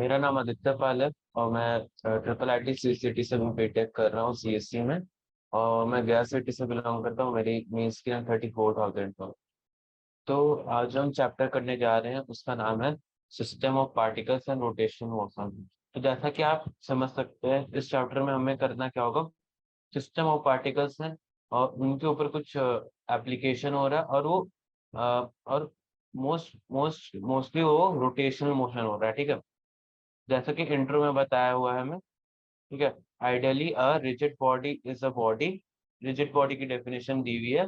मेरा नाम आदित्य पाल है और मैं triple I T C city से बीटेक कर रहा हूँ सीएससी में। और मैं गया सिटी से बिलोंग करता हूँ। मेरी मीन्स की 34,000 पर। तो आज हम चैप्टर करने जा रहे हैं, उसका नाम है system of particles and rotation motion. तो जैसा कि आप समझ सकते हैं, इस चैप्टर में हमें करना क्या होगा। सिस्टम ऑफ पार्टिकल्स हैं और उनके ऊपर कुछ एप्लीकेशन हो रहा है, और वो और मोस्टली वो रोटेशनल मोशन हो रहा है। ठीक है, जैसा कि इंट्रो में बताया हुआ है हमें। ठीक है, ideally a rigid body is a body. Rigid body की डेफिनेशन दी हुई है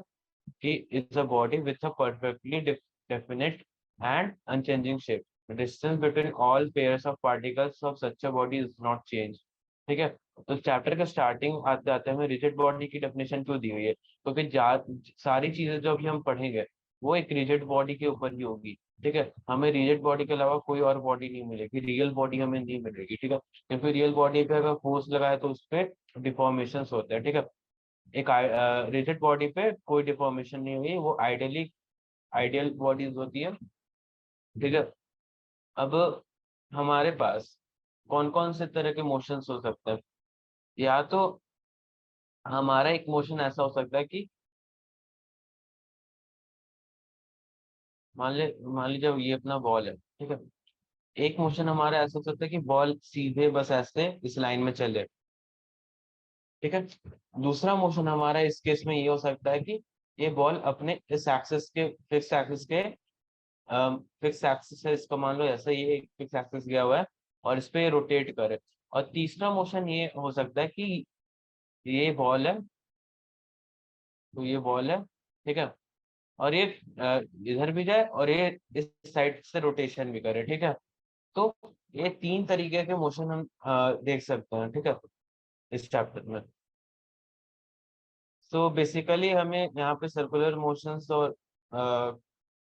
कि is a body with a perfectly definite and unchanging shape. The distance between all pairs of particles of such a body is not change. ठीक है, तो chapter का starting आते आते हमें रिजिड बॉडी की डेफिनेशन क्यों दी हुई है, क्योंकि सारी चीजें जो अभी हम पढ़ेंगे वो एक रिजिड बॉडी के ऊपर ही होगी। ठीक है, हमें रिजिड बॉडी के अलावा कोई और बॉडी नहीं मिलेगी, रियल बॉडी हमें नहीं मिलेगी। ठीक है, क्योंकि रियल बॉडी पे अगर फोर्स लगाए तो उस पर डिफॉर्मेशन होते हैं। ठीक है, एक रिजिड बॉडी पे कोई डिफॉर्मेशन नहीं हुई, वो आइडियल बॉडीज होती है। ठीक है, अब हमारे पास कौन कौन से तरह के मोशंस हो सकते हैं। या तो हमारा एक मोशन ऐसा हो सकता है कि मान लीजिए ये अपना बॉल है। ठीक है, एक मोशन हमारा ऐसा हो सकता है कि बॉल सीधे बस ऐसे इस लाइन में चले। ठीक है, दूसरा मोशन हमारा इस केस में ये हो सकता है कि ये बॉल अपने इस एक्सिस के फिक्स एक्सिस है इसका, मान लो ऐसा ये एक फिक्स एक्सिस गया हुआ है और इस पे रोटेट करे। और तीसरा मोशन ये हो सकता है कि ये बॉल है, तो ये बॉल है। ठीक है, और ये इधर भी जाए और ये इस साइड से रोटेशन भी करे। ठीक है, तो ये तीन तरीके के मोशन हम देख सकते हैं। ठीक है, इस चैप्टर में। सो बेसिकली हमें यहाँ पे सर्कुलर मोशंस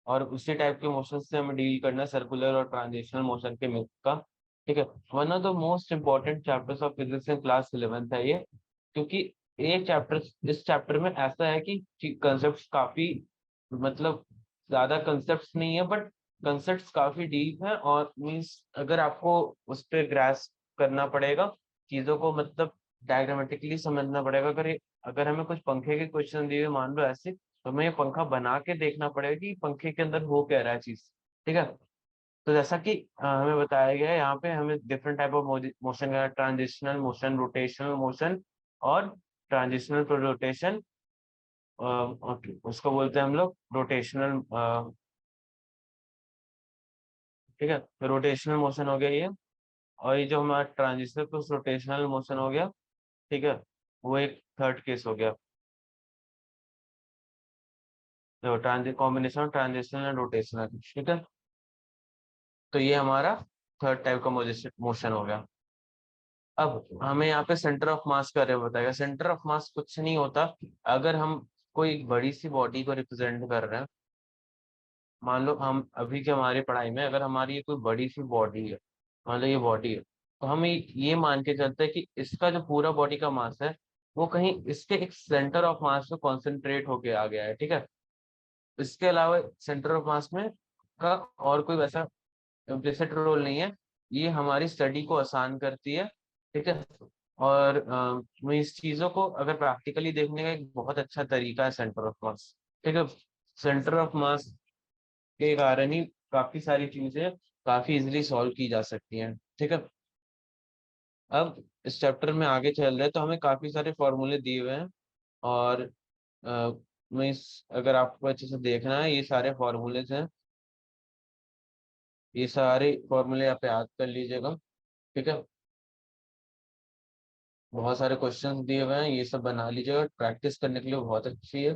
और उसी टाइप के मोशन से हमें डील करना है, सर्कुलर और ट्रांजिशनल मोशन के मिक्स का। ठीक है, one of the most important chapters of physics in class 11th है ये, क्योंकि ये चैप्टर इस चैप्टर में ऐसा है कि कंसेप्ट काफी, मतलब ज्यादा कंसेप्ट नहीं है, बट कंसेप्ट काफी डीप है। और मीन्स अगर आपको उस पर ग्रास्प करना पड़ेगा चीजों को, मतलब डायग्रामेटिकली समझना पड़ेगा। अगर हमें कुछ पंखे के क्वेश्चन दिए हुए, मान लो ऐसे, तो हमें ये पंखा बना के देखना पड़ेगा कि पंखे के अंदर हो क्या रहा है चीज। ठीक है, तो जैसा कि हमें बताया गया है यहाँ पे, हमें डिफरेंट टाइप ऑफ मोशन का, ट्रांजिशनल मोशन, रोटेशनल मोशन और ट्रांजिशनल टू रोटेशन, उसको बोलते हैं हम लोग रोटेशनल। ठीक है, तो रोटेशनल मोशन हो गया ये, और ये जो हमारा ट्रांजिशनल टू रोटेशनल मोशन हो गया। ठीक है, वो एक थर्ड केस हो गया, तो कॉम्बिनेशन ट्रांजिशनल एंड रोटेशनल। ठीक है, तो ये हमारा थर्ड टाइप का मोशन हो गया। अब हमें यहाँ पे सेंटर ऑफ मास का रे बताएगा। सेंटर ऑफ मास कुछ नहीं होता। अगर हम कोई बड़ी सी बॉडी को रिप्रेजेंट कर रहे हैं, मान लो हम अभी के हमारी पढ़ाई में अगर हमारी ये कोई बड़ी सी बॉडी है, मान लो ये बॉडी है, तो हम ये मान के चलते हैं कि इसका जो पूरा बॉडी का मास है वो कहीं इसके एक सेंटर ऑफ मास में कॉन्सेंट्रेट होके आ गया है। ठीक है, इसके अलावा सेंटर ऑफ मास में का और कोई वैसा इम्प्लिसिट रोल नहीं है। ये हमारी स्टडी को आसान करती है। ठीक है, और मैं इस चीजों को अगर प्रैक्टिकली देखने का एक बहुत अच्छा तरीका है सेंटर ऑफ मास। ठीक है, सेंटर ऑफ मास के कारण ही काफी सारी चीजें काफी इजिली सॉल्व की जा सकती हैं। ठीक है, अब इस चैप्टर में आगे चल रहे हैं तो हमें काफी सारे फॉर्मूले दिए हुए हैं। और मैं इस अगर आपको अच्छे से देखना है, ये सारे फॉर्मूले हैं, ये सारे फॉर्मूले आप याद कर लीजिएगा। ठीक है, बहुत सारे क्वेश्चंस दिए हुए हैं, ये सब बना लीजिएगा, प्रैक्टिस करने के लिए बहुत अच्छी है।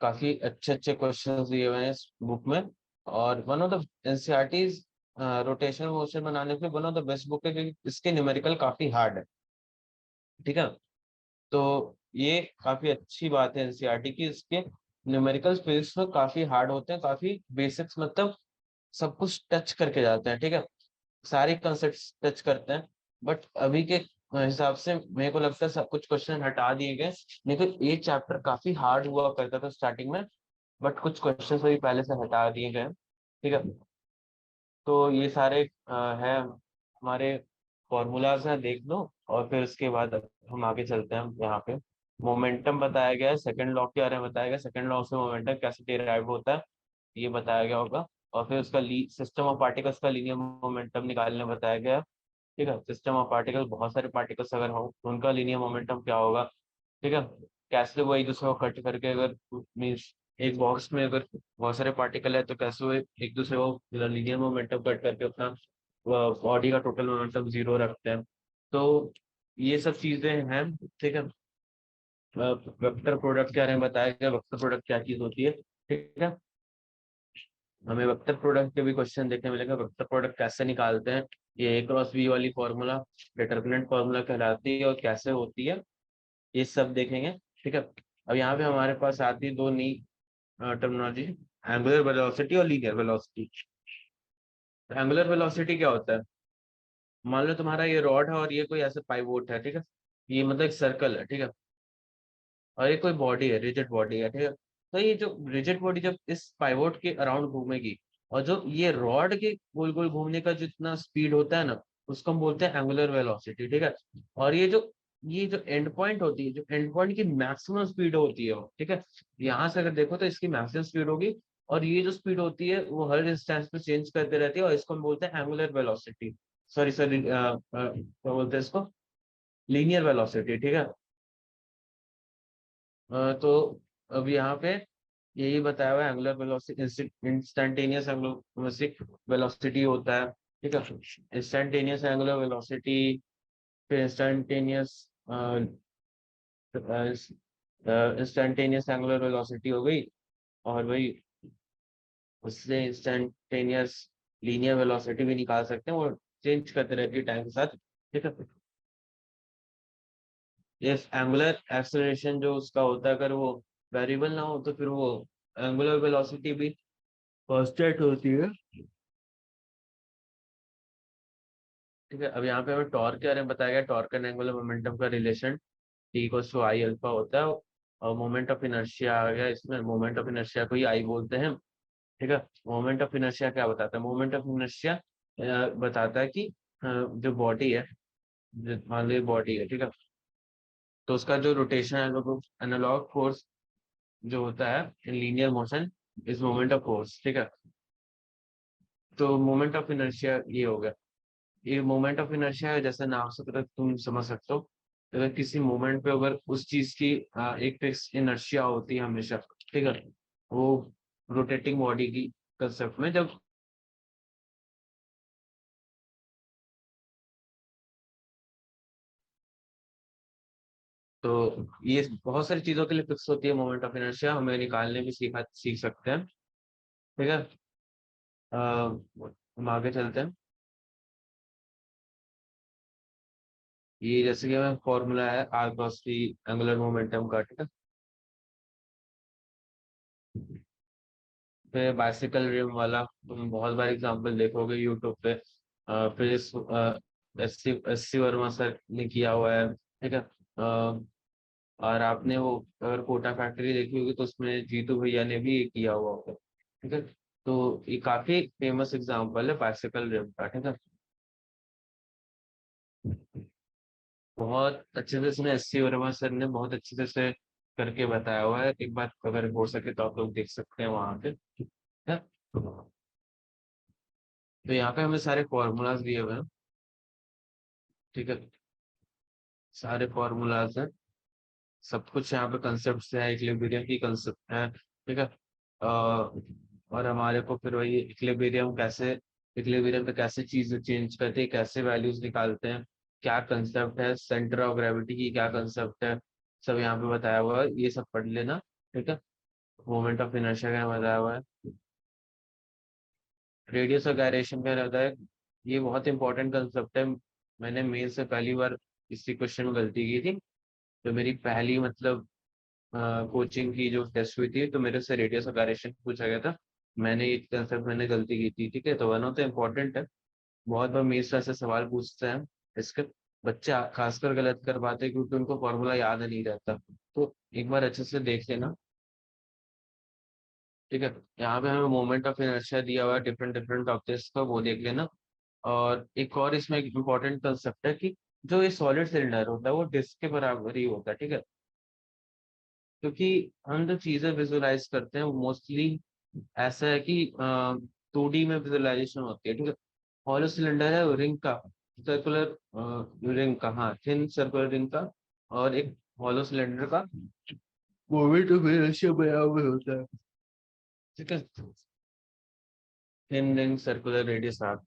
काफी अच्छे अच्छे क्वेश्चंस दिए हुए हैं इस बुक में। और one of the NCERTs rotational motion बनाने के लिए one of the best book है, क्योंकि इसके न्यूमेरिकल काफी हार्ड है। ठीक है, तो ये काफी अच्छी बात है एनसीईआरटी की, इसके न्यूमेरिकल फिजिक्स में काफी हार्ड होते हैं, काफी बेसिक्स, मतलब सब कुछ टच करके जाते हैं। ठीक है, सारे कंसेप्ट टच करते हैं। बट अभी के हिसाब से मेरे को लगता है सब कुछ क्वेश्चन हटा दिए गए। नहीं तो ये चैप्टर काफी हार्ड हुआ करता था स्टार्टिंग में, बट कुछ क्वेश्चन अभी पहले से हटा दिए गए। ठीक है, तो ये सारे है हमारे फॉर्मूलाज हैं देख लो, और फिर उसके बाद हम आगे चलते हैं। यहाँ पे मोमेंटम बताया गया है, सेकंड लॉ के बारे में बताया गया, सेकंड लॉ से मोमेंटम कैसे डिराइव होता है ये बताया गया होगा। और फिर उसका सिस्टम ऑफ पार्टिकल्स का लीनियर मोमेंटम निकालने बताया गया। ठीक है, सिस्टम ऑफ पार्टिकल बहुत सारे पार्टिकल्स अगर हो उनका लीनियर मोमेंटम क्या होगा। ठीक है, कैसे वो एक दूसरे को कट करके, अगर मीन्स एक बॉक्स में अगर बहुत सारे पार्टिकल है तो कैसे वो एक दूसरे को लीनियर मोमेंटम कट करके अपना बॉडी का टोटल मोमेंटम जीरो रखते हैं। तो ये सब चीजें हैं। ठीक है, वेक्टर प्रोडक्ट के बारे में बताया गया, वेक्टर प्रोडक्ट क्या चीज होती है। ठीक है, हमें वेक्टर प्रोडक्ट के भी क्वेश्चन देखने मिलेगा, वेक्टर प्रोडक्ट कैसे निकालते हैं, ये ए क्रॉस बी वाली फॉर्मूला डिटर्मिनेंट फॉर्मूला कहलाती है और कैसे होती है, ये सब देखेंगे। ठीक है, अब यहाँ पे हमारे पास आती है दो नई टर्मिनोलॉजी, एंगुलर वेलोसिटी और लीनियर वेलोसिटी। एंगुलर वेलोसिटी क्या होता है, मान लो तुम्हारा ये रॉड है और ये कोई ऐसे पाइवोट है। ठीक है, ये मतलब एक सर्कल है। ठीक है, और ये कोई बॉडी है, रिजिड बॉडी है। ठीक है, तो ये जो रिजिड बॉडी जब इस पाइवोट के अराउंड घूमेगी, और जो ये रॉड के गोल गोल घूमने का जितना स्पीड होता है ना, उसको हम बोलते हैं एंगुलर वेलोसिटी। ठीक है, और ये जो एंड पॉइंट होती है, जो एंड पॉइंट की मैक्सिमम स्पीड होती है वो, ठीक है, यहाँ से अगर देखो तो इसकी मैक्सिमम स्पीड होगी, और ये जो स्पीड होती है वो हर डिस्टेंस पे चेंज करते रहती है, और इसको हम बोलते हैं एंगुलर वेलोसिटी। सॉरी सॉरी, क्या बोलते हैं इसको, लीनियर वेलोसिटी। ठीक है, तो अब यहाँ पे यही बताया हुआ है, angular velocity instantaneous angular velocity होता है। ठीक है, इंस्टेंटेनियस एंगुलर वेलोसिटी, फिर इंस्टेंटेनियस एंगुलर वेलोसिटी हो गई, और वही उससे इंस्टेंटेनियस लीनियर वेलोसिटी भी निकाल सकते हैं, वो चेंज करते रहती है टाइम के साथ। ठीक है, ये एंगुलर एक्सेलरेशन जो उसका होता है, अगर वो वेरिएबल ना हो तो फिर वो एंगुलर वेलोसिटी भी कांस्टेंट होती है। ठीक है, अब यहाँ पे हमें टॉर्क के बारे में बताया गया, टॉर्क एंड एंगुलर मोमेंटम का relation T equals to I alpha होता है। और मोमेंट ऑफ इनर्शिया आ गया इसमें, मोमेंट ऑफ इनर्शिया को ही आई बोलते हैं। ठीक है, मोमेंट ऑफ इनर्शिया क्या बताता है, मोमेंट ऑफ इनर्शिया बताता है कि जो बॉडी है, मान लो बॉडी है, ठीक है, तो उसका जो रोटेशन है, एनालॉग फोर्स जो होता है in linear motion is moment of force. ठीक है, तो मोमेंट ऑफ इनर्शिया ये हो गया। ये मोमेंट ऑफ इनर्शिया है, जैसे नाम से पता तुम समझ सकते हो, अगर किसी मोमेंट पे अगर उस चीज की एक फिक्स इनर्शिया होती है हमेशा। ठीक है, वो रोटेटिंग बॉडी की कंसेप्ट में जब, तो ये बहुत सारी चीजों के लिए फिक्स होती है मोमेंट ऑफ इनर्शिया, हमें निकालने भी सीख सकते हैं। ठीक है, हम आगे चलते हैं। ये जैसे कि हमें फॉर्मूला है R cross T angular momentum का। ठीक है, फिर बाइसिकल रिम वाला तुम बहुत बार एग्जांपल देखोगे यूट्यूब पे। फिर एस सी वर्मा सर ने किया हुआ है। ठीक है, और आपने वो अगर कोटा फैक्ट्री देखी होगी तो उसमें जीतू भैया ने भी ये किया हुआ होगा। ठीक है, तो ये काफी फेमस एग्जांपल है बाइसिकल रिम का। ठीक है, बहुत अच्छे से इसमें एस सी वर्मा सर ने बहुत अच्छे से करके बताया हुआ है, एक बार अगर हो सके तो आप लोग देख सकते हैं वहां पे। ठीक है, तो यहाँ पे हमें सारे फॉर्मूलाज दिए हुए हैं। ठीक है, सारे फॉर्मूलाज हैं, सब कुछ यहाँ पे कंसेप्ट है, इक्विलिब्रियम की कंसेप्ट है। ठीक है, और हमारे को फिर वही इक्विलिब्रियम पे कैसे चीज चेंज करते हैं, कैसे वैल्यूज निकालते हैं, क्या कंसेप्ट है सेंटर ऑफ ग्रेविटी की, क्या कंसेप्ट है, सब यहाँ पे बताया हुआ है, ये सब पढ़ लेना। ठीक है, मोमेंट ऑफ इनर्शिया का बताया हुआ है, रेडियस ऑफ गायरेशन का रहता है, ये बहुत इंपॉर्टेंट कंसेप्ट है। मैंने मेल से पहली बार इसी क्वेश्चन में गलती की थी, तो मेरी पहली मतलब कोचिंग की जो टेस्ट हुई थी तो मेरे से रेडियस ऑफ गायरेशन पूछा गया था, मैंने ये कंसेप्ट मैंने गलती की थी। ठीक है, तो वन ऑफ द इम्पोर्टेंट है, बहुत बार मेरे से ऐसे सवाल पूछते हैं इसके, बच्चे खासकर गलत कर पाते हैं क्योंकि उनको फॉर्मूला याद नहीं रहता, तो एक बार अच्छे से देख लेना। ठीक है, यहाँ पे हमें मोमेंट ऑफ इनर्शिया दिया हुआ है डिफरेंट डिफरेंट ऑब्जेक्ट्स का, वो देख लेना। और एक और इसमें एक इम्पोर्टेंट कंसेप्ट है कि जो ये सॉलिड सिलेंडर होता है वो डिस्क के बराबर ही होता है, ठीक है। क्योंकि हम जो चीजें विजुलाइज करते हैं वो मोस्टली ऐसा है कि 2D में विजुलाइजेशन होती है, ठीक है। हॉलो सिलेंडर है रिंग का, सर्कुलर रिंग का, हाँ थिन सर्कुलर रिंग का, और एक हॉलो सिलेंडर का मोमेंट ऑफ इनर्शिया बराबर होता है, ठीक है। Thin ring circular radius R,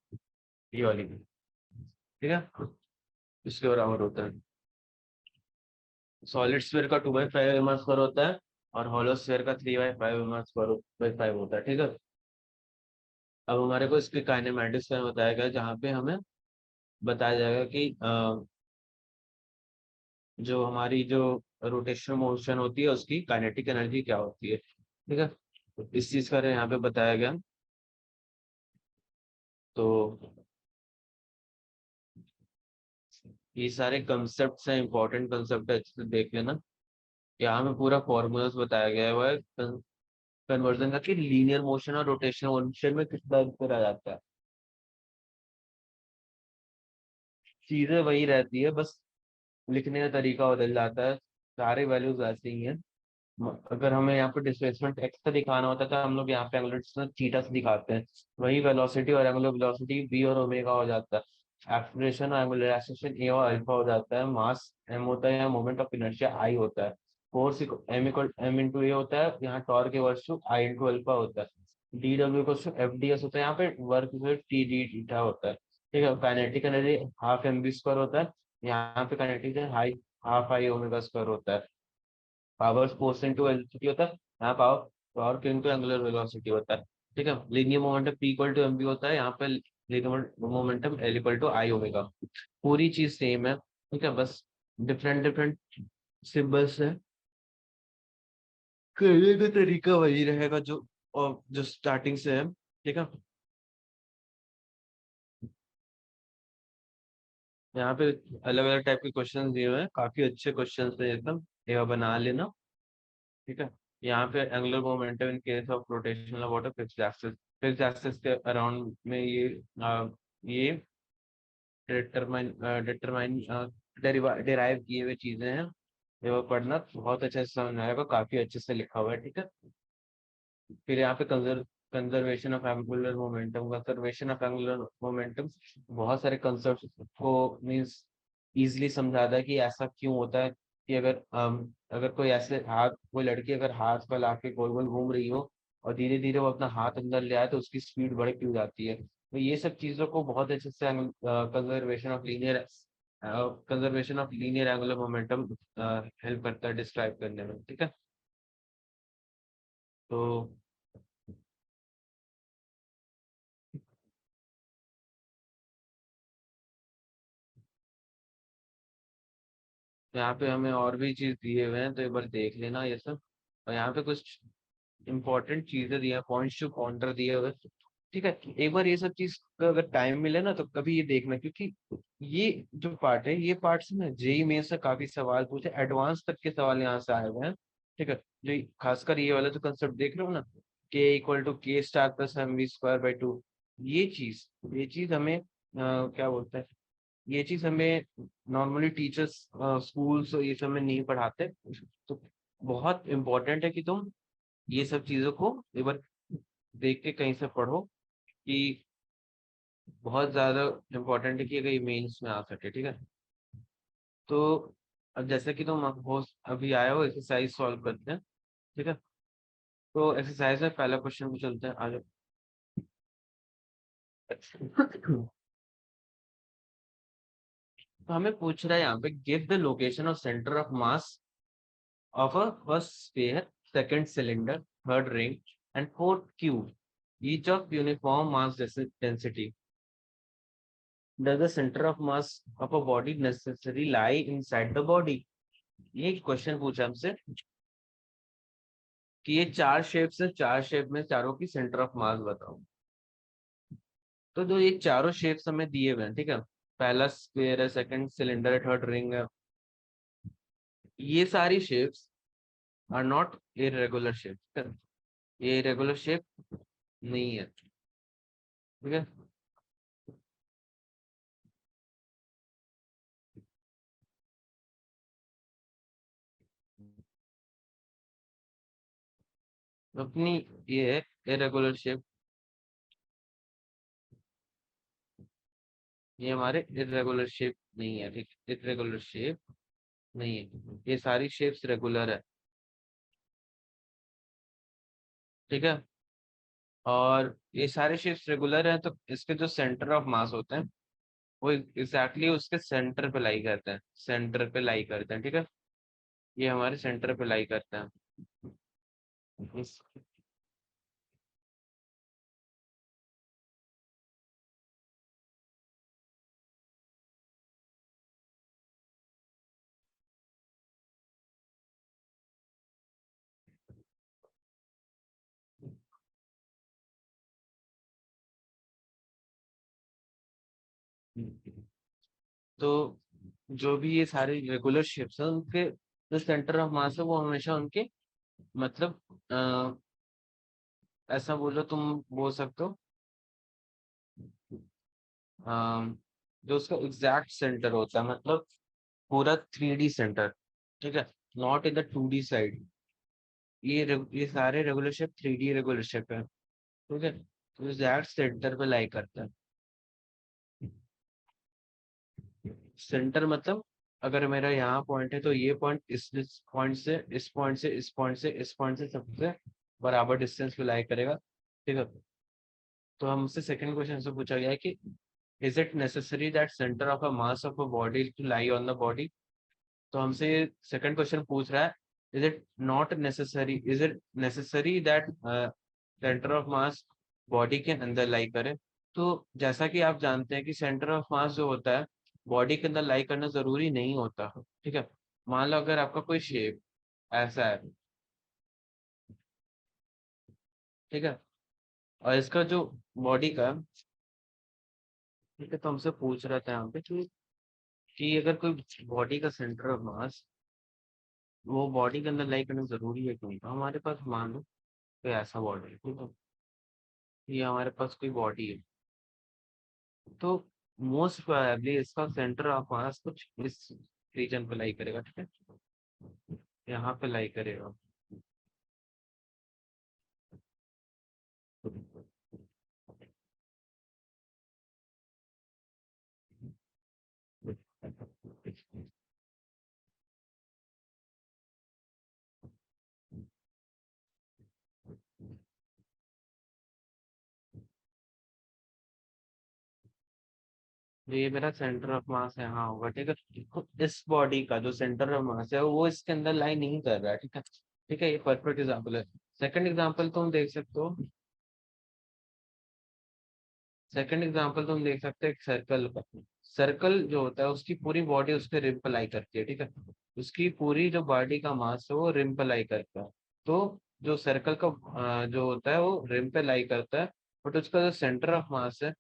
ये वाली, ठीक है, इसके बराबर होता है। सॉलिड स्फीयर का 2/5 एम स्क्वायर होता है, और हॉलो स्फीयर का 3/5 एम स्क्वायर बाई 5 होता है, ठीक है। अब हमारे को इसके काइनेमेटिक्स में बताया गया, जहाँ पे हमें बताया जाएगा कि जो हमारी जो रोटेशनल मोशन होती है उसकी काइनेटिक एनर्जी क्या होती है, ठीक है। तो इस चीज का यहाँ पे बताया गया। तो ये सारे कंसेप्ट हैं, इंपॉर्टेंट कंसेप्ट है, अच्छे से देख लेना। यहाँ में पूरा फॉर्मूलाज बताया गया है, वो है कन्वर्जन का, कि लीनियर मोशन और रोटेशनल मोशन में कितना अंतर आ जाता है। चीजें वही रहती है, बस लिखने का तरीका बदल जाता है, सारे वैल्यूज ऐसे ही हैं। अगर हमें यहाँ पे डिस्प्लेसमेंट एक्स का दिखाना होता है तो हम लोग यहाँ पे एंगुलर डिस्टेंस थीटा से दिखाते हैं। वही वेलोसिटी और एंगुलर वेलोसिटी v और ओमेगा हो जाता है। एक्सीलरेशन और एंगुलर एक्सेलरेशन a और अल्फा हो जाता है। मास m होता है, यहाँ मोमेंट ऑफ इनर्शिया I होता है। फोर्स m इंटू ए होता है, यहाँ टॉर्क के वर्स टू I इंटू अल्फा होता है। dw को एफ डी एस होता है, यहाँ पे वर्क टी डी थीटा होता है, ठीक है। Kinetic energy half M B square होता है, यहाँ पे काइनेटिक हाई हाफ आई ओमेगा स्क्वायर होता है। पावर फोर्स इंटू वेलोसिटी होता है, यहाँ power power into angular velocity होता है, ठीक है। Linear momentum P equal to M B होता है, यहाँ पे linear momentum L equal to I omega. पूरी चीज सेम है, ठीक है, बस डिफरेंट डिफरेंट सिंबल्स है। करने का तरीका वही रहेगा जो, और जो स्टार्टिंग से है, ठीक है। यहाँ पे अलग अलग टाइप के क्वेश्चन दिए हुए हैं, काफी अच्छे क्वेश्चन है एकदम, ये बना लेना, ठीक है। यहाँ पे angular momentum in case of rotational water fixed axis, fixed axis के अराउंड में ये डिटरमाइन डिटरमाइन डिराइव किए हुए चीजें हैं। ये वो पढ़ना बहुत अच्छे से समझ आएगा, काफी अच्छे से लिखा हुआ है, ठीक है। फिर यहाँ पे conservation of angular momentum, conservation of angular momentum बहुत सारे कंसेप्ट को मीन्स इजिली समझाता है कि ऐसा क्यों होता है, कि अगर कोई ऐसे हाथ, कोई लड़की अगर हाथ फैला के गोल गोल घूम रही हो और धीरे धीरे वो अपना हाथ अंदर ले आए तो उसकी स्पीड बढ़ क्यों जाती है। तो ये सब चीजों को बहुत अच्छे से conservation of linear angular momentum help करता है डिस्क्राइब करने में, ठीक है। तो यहाँ पे हमें और भी चीज दिए हुए हैं, तो एक बार देख लेना ये सब। और यहाँ पे कुछ इंपॉर्टेंट चीजें दी है, पॉइंट्स टू काउंटर दिए हुए, ठीक है। एक बार ये सब चीज का अगर टाइम मिले ना तो कभी ये देखना, क्योंकि ये जो पार्ट है, ये पार्ट से ना जेई में से काफी सवाल पूछे, एडवांस तक के सवाल यहाँ से आए हुए हैं, ठीक है। जो खासकर ये वाला जो कंसेप्ट देख रहे हो ना, K equal to K star plus M V square by two, ये चीज हमें क्या बोलते हैं, ये चीज हमें नॉर्मली टीचर्स स्कूल्स ये सब में नहीं पढ़ाते। तो बहुत इम्पोर्टेंट है कि तुम ये सब चीजों को एक बार देख के कहीं से पढ़ो, कि बहुत ज्यादा इम्पोर्टेंट है कि अगर ये मेंस में आ सके, ठीक है। तो अब जैसे कि तुम हो अभी आए हो, एक्सरसाइज सॉल्व करते हैं, ठीक है। तो एक्सरसाइज में पहला क्वेश्चन पे चलते हैं, आ जाओ। तो हमें पूछ रहा है यहाँ पे, give the location of centre of mass of a first sphere, second cylinder, third ring, and fourth cube, each of uniform mass density. Does the center of mass of a body necessarily lie inside the body? ये question पूछा हमसे कि ये चार shapes है, चार shape में चारों की सेंटर ऑफ मास बताओ। तो जो ये चारों शेप्स हमें दिए हुए हैं, ठीक है, पहला स्क्वायर है, सेकंड सिलेंडर है, थर्ड रिंग है, ये सारी shapes are not irregular shape, ये इरेगुलर शेप नहीं है, ठीक है। अपनी ये है इरेगुलर शेप, ये हमारे इरेगुलर शेप नहीं है, ठीक, इरेगुलर शेप नहीं है, ये सारी शेप्स रेगुलर है, ठीक है। और ये सारे शेप्स रेगुलर हैं, तो इसके जो सेंटर ऑफ मास होते हैं वो एग्जैक्टली उसके सेंटर पे लाई करते हैं, सेंटर पे लाई करते हैं, ठीक है। ये हमारे सेंटर पे लाई करते हैं। इस तो जो भी ये सारे रेगुलर शेप्स हैं उनके जो सेंटर ऑफ मास है वो हमेशा उनके मतलब ऐसा बोलो, तुम बोल सकते हो जो उसका एग्जैक्ट सेंटर होता है, मतलब पूरा 3D सेंटर, ठीक है, not in the 2D side. ये सारे regular shape 3D regular shape है, ठीक है, तो एग्जैक्ट सेंटर पे लाई करता है। सेंटर मतलब अगर मेरा यहाँ पॉइंट है तो ये पॉइंट इस पॉइंट से इस पॉइंट से इस पॉइंट से इस पॉइंट से सबसे बराबर डिस्टेंस पे लाई करेगा, ठीक है। तो हमसे सेकंड क्वेश्चन से पूछा गया है कि is it necessary that centre of a mass of a body to lie on the body. तो हमसे सेकंड क्वेश्चन पूछ रहा है, is it necessary that centre of mass body के अंदर लाई करे। तो जैसा कि आप जानते हैं कि सेंटर ऑफ मास जो होता है बॉडी के अंदर लाई करना जरूरी नहीं होता, ठीक है। मान लो अगर आपका कोई शेप ऐसा है, ठीक है, और इसका जो बॉडी का, ठीक है, तो हमसे पूछ रहा था यहाँ पे कि अगर कोई बॉडी का सेंटर ऑफ मास वो बॉडी के अंदर लाई करना जरूरी है क्यों, तो हमारे पास मान लो कोई ऐसा बॉडी है, ठीक है, ये हमारे पास कोई बॉडी है, तो मोस्ट प्रोबेबली इसका सेंटर ऑफ मास कुछ इस रीजन पे लाई करेगा, ठीक है, यहाँ पे लाई करेगा। तो ये मेरा सेंटर ऑफ मास यहाँ होगा, ठीक है, तो इस बॉडी का जो सेंटर ऑफ मास है वो इसके अंदर लाई नहीं कर रहा है, ठीक है, ठीक है, ये परफेक्ट एग्जाम्पल है। सेकंड एग्जाम्पल तुम देख सकते हो, सेकंड एग्जांपल तुम देख सकते हो एक सर्कल का। सर्कल जो होता है उसकी पूरी बॉडी उसके रिम पर लाई करती है, ठीक है, उसकी पूरी जो बॉडी का मास है वो रिम पर लाई करता है। तो जो सर्कल का जो होता है वो रिम पे लाई करता है, बट उसका जो सेंटर ऑफ मास है,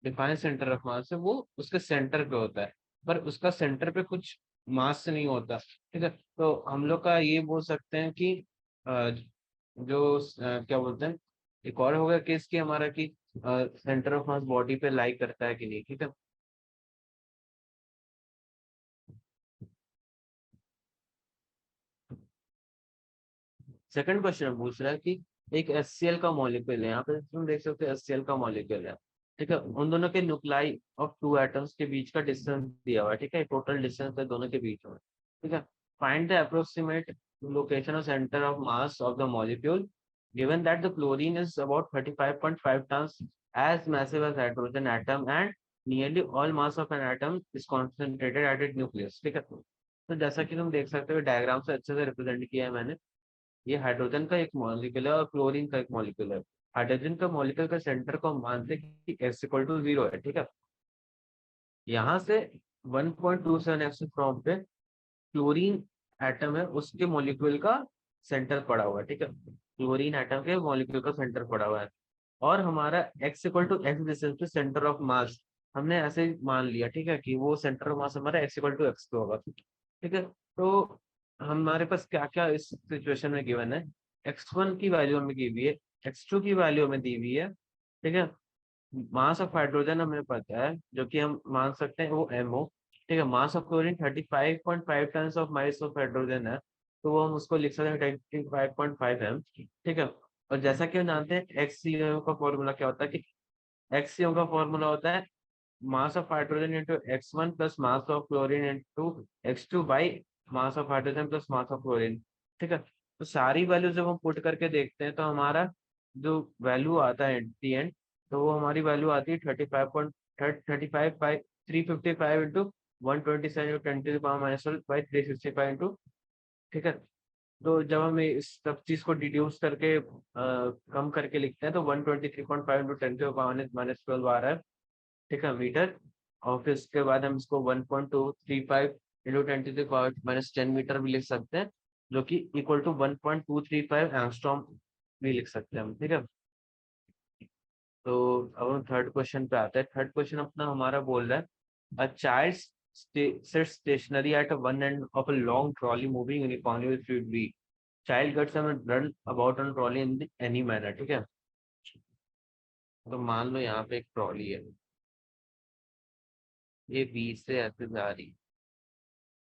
डिफाइंड सेंटर ऑफ मास है, वो उसके सेंटर पे होता है, पर उसका सेंटर पे कुछ मास नहीं होता, ठीक है। तो हम लोग का ये बोल सकते हैं कि अ, जो क्या बोलते हैं, एक और हो गया केस कि हमारा कि सेंटर ऑफ मास बॉडी पे लाई करता है कि नहीं, ठीक है। सेकंड क्वेश्चन पूछ रहा है कि एक HCl का मॉलिक्यूल है, यहाँ पे तुम देख सकते हो HCl का मॉलिक्यूल है, ठीक है, उन दोनों के न्यूक्लाई ऑफ टू एटम्स के बीच का डिस्टेंस दिया हुआ है, ठीक है, टोटल डिस्टेंस है दोनों के बीच में, ठीक है। Find the approximate location of centre of mass of the molecule given that the chlorine is about 35.5 tons as massive as hydrogen atom and nearly all mass of an atom is concentrated at its nucleus, ठीक है। तो जैसा कि तुम देख सकते हो diagram से अच्छे से रिप्रेजेंट किया है मैंने, ये हाइड्रोजन का एक मॉलिक्यूल है और क्लोरीन का एक मॉलिक्यूल है। हाइड्रोजन का मॉलिक्यूल का सेंटर को हम मानते हैं कि S = 0 है, ठीक है। यहाँ से 1.27 फ्रॉम पे क्लोरीन एटम है उसके मॉलिक्यूल का सेंटर पड़ा हुआ है, ठीक है, क्लोरीन एटम के मॉलिक्यूल का सेंटर पड़ा हुआ है। और हमारा x = x डिस्टेंस पे सेंटर ऑफ मास हमने ऐसे ही मान लिया, ठीक है, कि वो सेंटर ऑफ मास हमारा x = x पे होगा, ठीक है। तो हमारे पास क्या क्या इस सिचुएशन में गिवन है, x1 की वैल्यू हमें दी हुई है, x2 की वैल्यू हमें दी हुई है, ठीक है। मास ऑफ हाइड्रोजन हमें पता है जो कि हम मान सकते हैं वो m हो, ठीक है। Mass of chlorine 35.5 ton of mass of hydrogen है, तो वो हम उसको लिख सकते हैं 25.5 m, ठीक है। और जैसा कि हम जानते हैं एक्ससीएम का फॉर्मूला क्या होता है कि एक्ससीएम का फॉर्मूला होता है mass of hydrogen into x1 plus mass of chlorine into x2 by mass of hydrogen plus mass of chlorine, ठीक है। तो सारी वैल्यू जब हम पुट करके देखते हैं तो हमारा जो वैल्यू आता है एट दी एंड, तो वो हमारी वैल्यू आती है 355 इंटू 127 10⁻⁻⁻³ इंटू, ठीक है। तो जब हम इस सब चीज को डिड्यूस करके कम करके लिखते हैं तो 123.5 इंटू 10⁻⁻12 आ रहा है, ठीक है, मीटर। और फिर उसके बाद हम इसको 1.235 इंटू 10⁻⁻10 मीटर भी लिख सकते हैं, जो कि इक्वल टू 1.235 एंगस्ट्रॉम भी लिख सकते हैं हम, ठीक है। तो अब हम थर्ड क्वेश्चन पे आते हैं। थर्ड क्वेश्चन अपना हमारा बोल रहा है a child sits stationary at one end of a long trolley moving uniformly with fluid B. Child gets up and run about on trolley in any manner, ठीक है। तो मान लो यहाँ पे एक ट्रॉली है, ये बी से ऐसे जा रही है,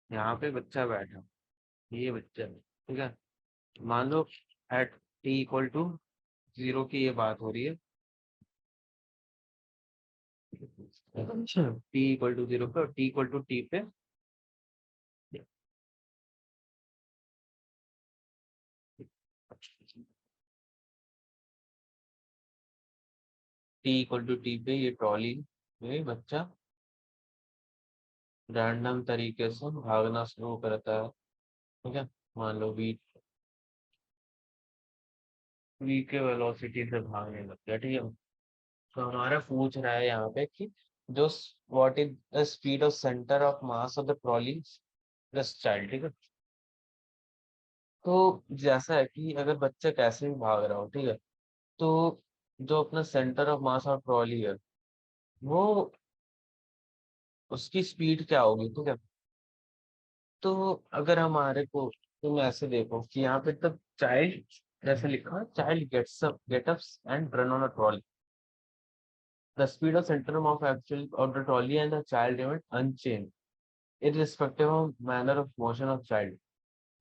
यहाँ पे बच्चा बैठा, ये बच्चा, ठीक है। मान लो एट t=0 की ये बात हो रही है, t=0 पे और t पे t पे ये ट्रॉली में बच्चा रैंडम तरीके से भागना शुरू करता है, ठीक है। मान लो वी के वेलोसिटी से भागने लगता है, ठीक है। तो हमारा पूछ रहा है यहाँ पे कि जो what is the speed of centre of mass of the trolley plus child, ठीक है। तो जैसा है कि अगर बच्चा कैसे भी भाग रहा हो, ठीक है, तो जो अपना centre of mass of trolley है वो उसकी स्पीड क्या होगी, ठीक है। तो अगर हमारे को तुम ऐसे देखो कि यहाँ पे तब चाइल्ड जैसे लिखा, child get ups and run on a trolley, the speed of centre of actual of the trolley and the child remain unchanged irrespective of manner of motion of child.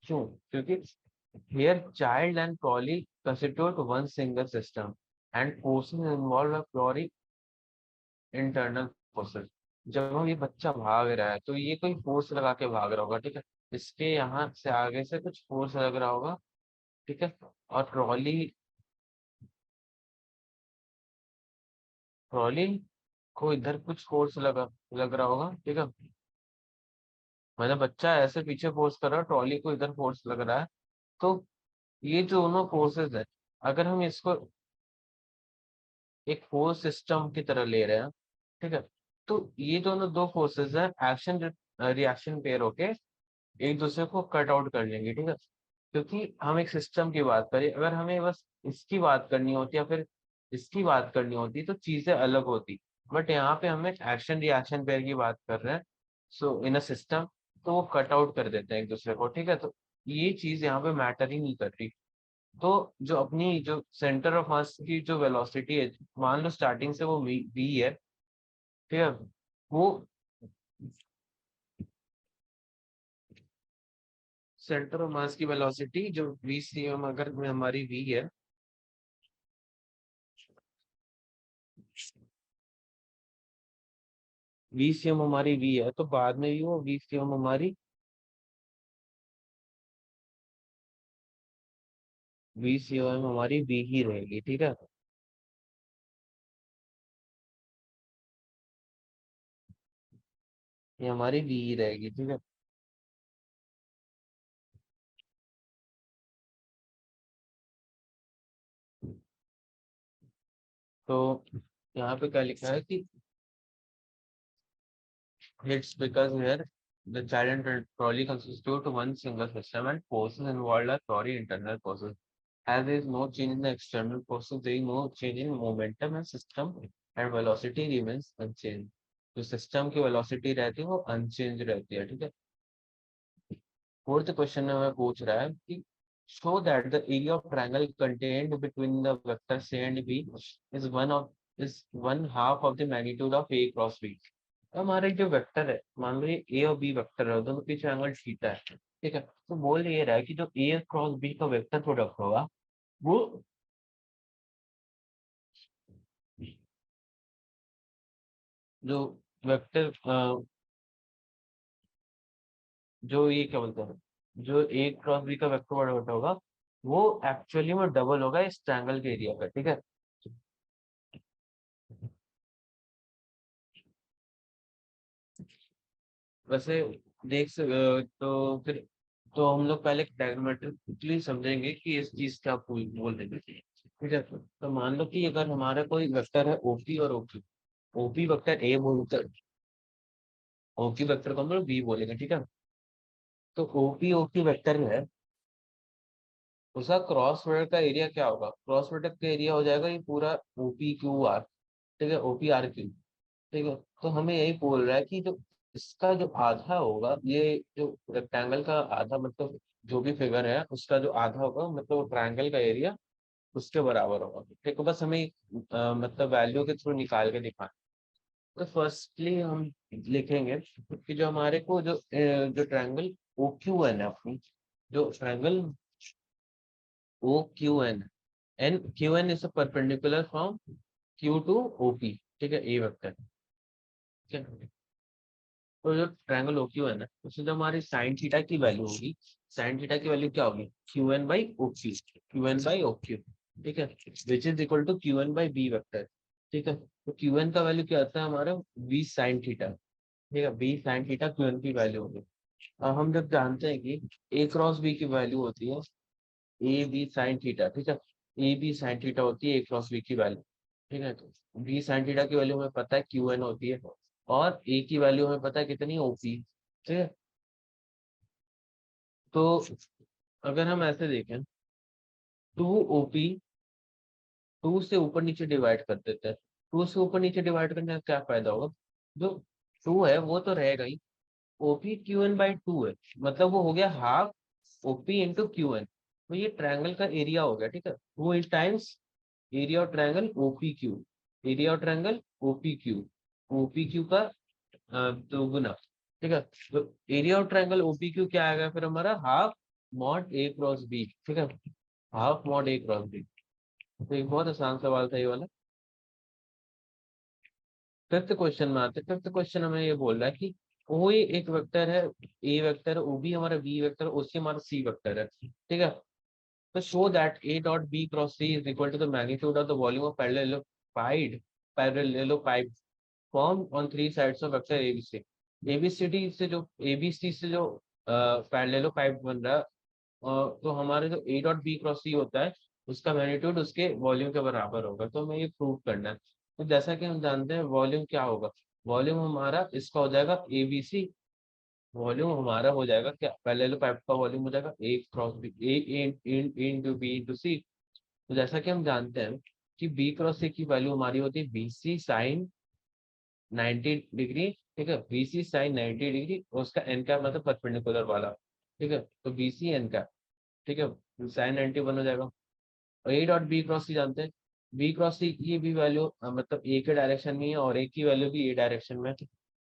क्यों? क्योंकि here child and trolley constitute one single system and forces involved are purely internal forces. जब हम ये बच्चा भाग रहा है तो ये कोई फोर्स लगा के भाग रहा होगा, ठीक है। इसके यहाँ से आगे से कुछ फोर्स लग रहा होगा, ठीक है। और ट्रॉली ट्रॉली को इधर कुछ फोर्स लग रहा होगा, ठीक है। मतलब बच्चा ऐसे पीछे फोर्स कर रहा है, ट्रॉली को इधर फोर्स लग रहा है। तो ये जो दोनों फोर्सेस है, अगर हम इसको एक फोर्स सिस्टम की तरह ले रहे हैं, ठीक है, तो ये दोनों दो फोर्सेस है, एक्शन रिएक्शन पेयर होके एक दूसरे को कट आउट कर लेंगे, ठीक है। क्योंकि हम एक सिस्टम की बात करें, अगर हमें बस इसकी बात करनी होती या फिर इसकी बात करनी होती तो चीजें अलग होती। बट यहाँ पे हमें एक्शन रिएक्शन पेयर की बात कर रहे हैं, सो इन अ सिस्टम, तो वो कट आउट कर देते हैं एक दूसरे को, ठीक है। तो ये चीज यहाँ पे मैटर ही नहीं कर रही। तो जो अपनी जो सेंटर ऑफ मास की जो वेलोसिटी है, मान लो स्टार्टिंग से वो वी है, ठीक है। वो सेंटर ऑफ मास की वेलोसिटी जो वी सी एम अगर में हमारी वी है, वी सी एम हमारी वी है, तो बाद में भी वो वी सी एम हमारी वी सी एम हमारी वी ही रहेगी, ठीक है। ये हमारी वी ही रहेगी, ठीक है। तो यहाँ पे क्या लिखा है कि it's because here the child and trolley constitute one single system and forces involved are purely internal forces. As there is no change in the external forces, there is no change in momentum and system and velocity remains unchanged. तो system की velocity रहती है वो unchange रहती है, ठीक है। Fourth question में हमें पूछ रहा है कि show that the area of triangle contained between the vector C and B is one half of the magnitude of A cross B. हमारे जो वेक्टर है, मान लो ये ए और बी वेक्टर है, दोनों पीछे एंगल थीटा है, ठीक है। तो बोल ये रहा है कि जो ए क्रॉस बी का वेक्टर प्रोडक्ट होगा वो जो वेक्टर जो ये क्या बोलते हैं, जो ए क्रॉस बी का वेक्टर प्रोडक्ट होगा वो एक्चुअली में डबल होगा इस ट्रायंगल के एरिया का। ठीक है। वैसे तो फिर तो हम लोग पहले डायग्रामेट्रिकली समझेंगे कि इस चीज का बोल देना चाहिए। ठीक है। तो मान लो कि अगर हमारा कोई वेक्टर है ओपी और ओक्यू, ओपी वेक्टर ए बोलते हैं, ओक्यू वेक्टर को हम लोग बी बोलेंगे। ठीक है। तो ओपी ओक्यू वेक्टर है, उसका क्रॉस प्रोडक्ट का एरिया क्या होगा? क्रॉस प्रोडक्ट का एरिया हो जाएगा ये पूरा ओपी क्यू आर। ठीक है, ओपी आर क्यू। ठीक है। तो हमें यही बोल रहा है कि जो इसका जो आधा होगा, ये जो रेक्टेंगल का आधा मतलब जो भी फिगर है उसका जो आधा होगा मतलब ट्रायंगल का एरिया उसके बराबर होगा। ठीक है। बस हमें मतलब वैल्यू के थ्रू निकाल के दिखाना। तो फर्स्टली हम लिखेंगे कि जो हमारे को जो ट्रायंगल ओ क्यू एन है अपनी, जो triangle O Q N, N Q N is a perpendicular from Q to OP. ठीक है, ए वेक्टर। ठीक है। तो जो ट्रायंगल ओ क्यू एन है उसमें जो हमारी साइन थीटा की वैल्यू होगी, साइन थीटा की वैल्यू क्या होगी? Q N by O Q, Q N by O Q. ठीक है, which is equal to Q N by B vector. ठीक है। तो क्यू एन का वैल्यू क्या आता है हमारा? B sine theta. ठीक है, B sine theta Q N की वैल्यू होगी। अब हम जब जानते हैं कि ए क्रॉस बी की वैल्यू होती है ए बी साइन थीटा। ठीक है, ए बी साइन थीटा होती है ए क्रॉस बी की वैल्यू। ठीक है। तो बी साइन थीटा की वैल्यू हमें पता है क्यू एन होती है, और ए की वैल्यू हमें पता है कितनी? ओपी। ठीक है। तो अगर हम ऐसे देखें, टू ओपी, टू से ऊपर नीचे डिवाइड कर देते हैं। टू से ऊपर नीचे डिवाइड करने का क्या फायदा होगा? जो टू है वो तो रहेगा ही, OP Q N by two है, मतलब वो हो गया half OP into Q N. तो ये ट्रायंगल का एरिया हो गया। ठीक है, two is times area of triangle OP Q, area of triangle OP Q, OP Q का दोगुना। ठीक है। तो area of triangle OP Q क्या आएगा फिर हमारा? Half mod a cross b. ठीक है, half mod a cross B. तो एक बहुत आसान सवाल था ये वाला। फिफ्थ क्वेश्चन में आते हैं। फिफ्थ क्वेश्चन हमें ये बोल रहा है कि कोई एक वेक्टर है, ए वेक्टर है, ओ भी हमारा बी वेक्टर है, उससे हमारा सी वेक्टर है। ठीक है। तो show that a dot b cross c is equal to the magnitude of the volume of parallelopiped form on three sides of vector ABC. ABCD से जो एबीसी से जो पैरेललोपाइड बन रहा है, तो हमारे जो ए डॉट बी क्रॉस सी होता है उसका मैग्नीट्यूड उसके वॉल्यूम के बराबर होगा। तो हमें ये प्रूव करना है। तो जैसा कि हम जानते हैं वॉल्यूम क्या होगा? वॉल्यूम हमारा इसका हो जाएगा ए बी सी, वॉल्यूम हमारा हो जाएगा क्या? पैरेललोपाइड का वॉल्यूम हो जाएगा ए क्रॉस बी, ए इंटू बी इंटू सी। तो जैसा कि हम जानते हैं कि बी क्रॉस सी की वैल्यू हमारी होती है बी सी साइन 90 डिग्री। ठीक है, बी सी साइन 90 डिग्री, और उसका एन का मतलब परपेंडिकुलर वाला। ठीक है, तो बी सी एन का। ठीक है, साइन 91 हो जाएगा। और ए डॉट बी क्रॉस सी जानते हैं, बी क्रॉस सी की भी वैल्यू मतलब ए के डायरेक्शन में है और ए की वैल्यू भी ए डायरेक्शन में है।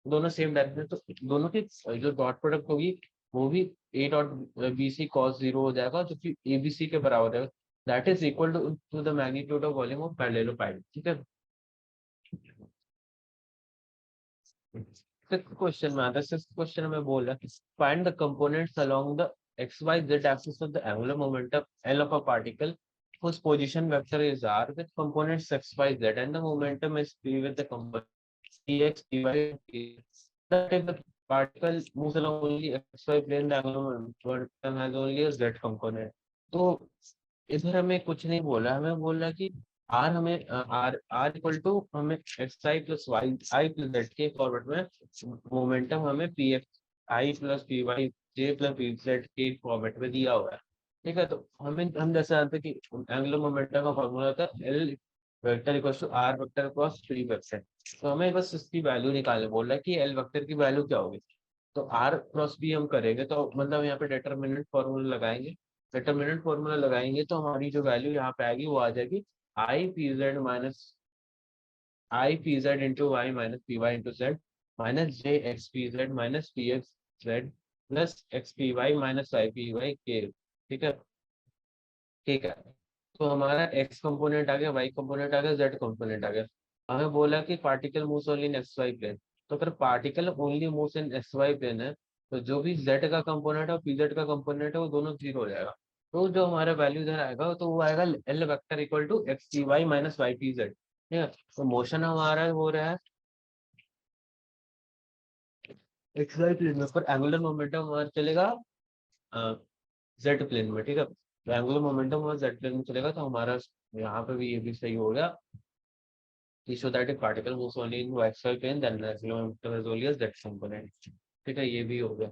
दोनों सेम डायरेक्शन, तो दोनों की जो डॉट प्रोडक्ट होगी वो भी A dot B C cos zero हो जाएगा, जो कि ए बी सी के बराबर है। That is equal to the magnitude of volume of parallelopiped. ठीक है। सिक्स क्वेश्चन में आता है। सिक्स क्वेश्चन में बोल रहा है find the components along the X Y Z axis of the angular momentum L of a particle whose position vector is r with components x y z and the momentum is p with the components px py p. That if the particle moves along only xy plane, the angular momentum has only a z component. तो इधर हमें कुछ नहीं बोला, हमें बोल रहा है कि आर हमें आर आर इक्वल टू हमें एक्स आई प्लस वाई आई प्लस जेड के फॉर्मेट में मोमेंटम हमें पी एक्स आई प्लस पी वाई जे प्लस पी जेड के फॉर्मेट में दिया हुआ है। ठीक है। तो हम जैसे जानते हैं कि एंगुलर मोमेंटम का फॉर्मूला होता है L vector equals to R vector cross P vector. तो हमें बस इसकी वैल्यू निकालने बोल रहा है कि एल वेक्टर की वैल्यू क्या होगी। तो आर क्रॉस बी हम करेंगे तो मतलब यहाँ पे डिटरमिनेंट फॉर्मूला लगाएंगे। डिटरमिनेंट फॉर्मूला लगाएंगे तो हमारी जो वैल्यू यहाँ पे आएगी वो आ जाएगी I P Z minus I P Z into Y minus P Y into Z minus J X P Z minus P X Z plus X P Y minus Y P Y के। ठीक है, ठीक है। तो हमारा x component आ गया, Y component आ गया, Z component आ गया। हमें बोला कि particle moves only in X Y plane. तो अगर particle only moves in X Y plane है, तो जो भी जेड का कंपोनेंट है और पीजेड का कंपोनेंट है वो दोनों जीरो हो जाएगा। तो जो हमारा वैल्यू इधर आएगा तो वो आएगा L vector equal to X T Y minus Y P Z. ठीक है, तो मोशन हमारा हो रहा है एक्स वाई प्लेन में, पर एंगुलर मोमेंटम हमारा चलेगा जेड प्लेन में। ठीक है, तो एंगुलर मोमेंटम हमारा जेड प्लेन में चलेगा, तो हमारा यहाँ पे भी ये भी सही हो गया कि so that if particle moves only in xy plane then the angular momentum is only as that component। ठीक है, ये भी हो गया।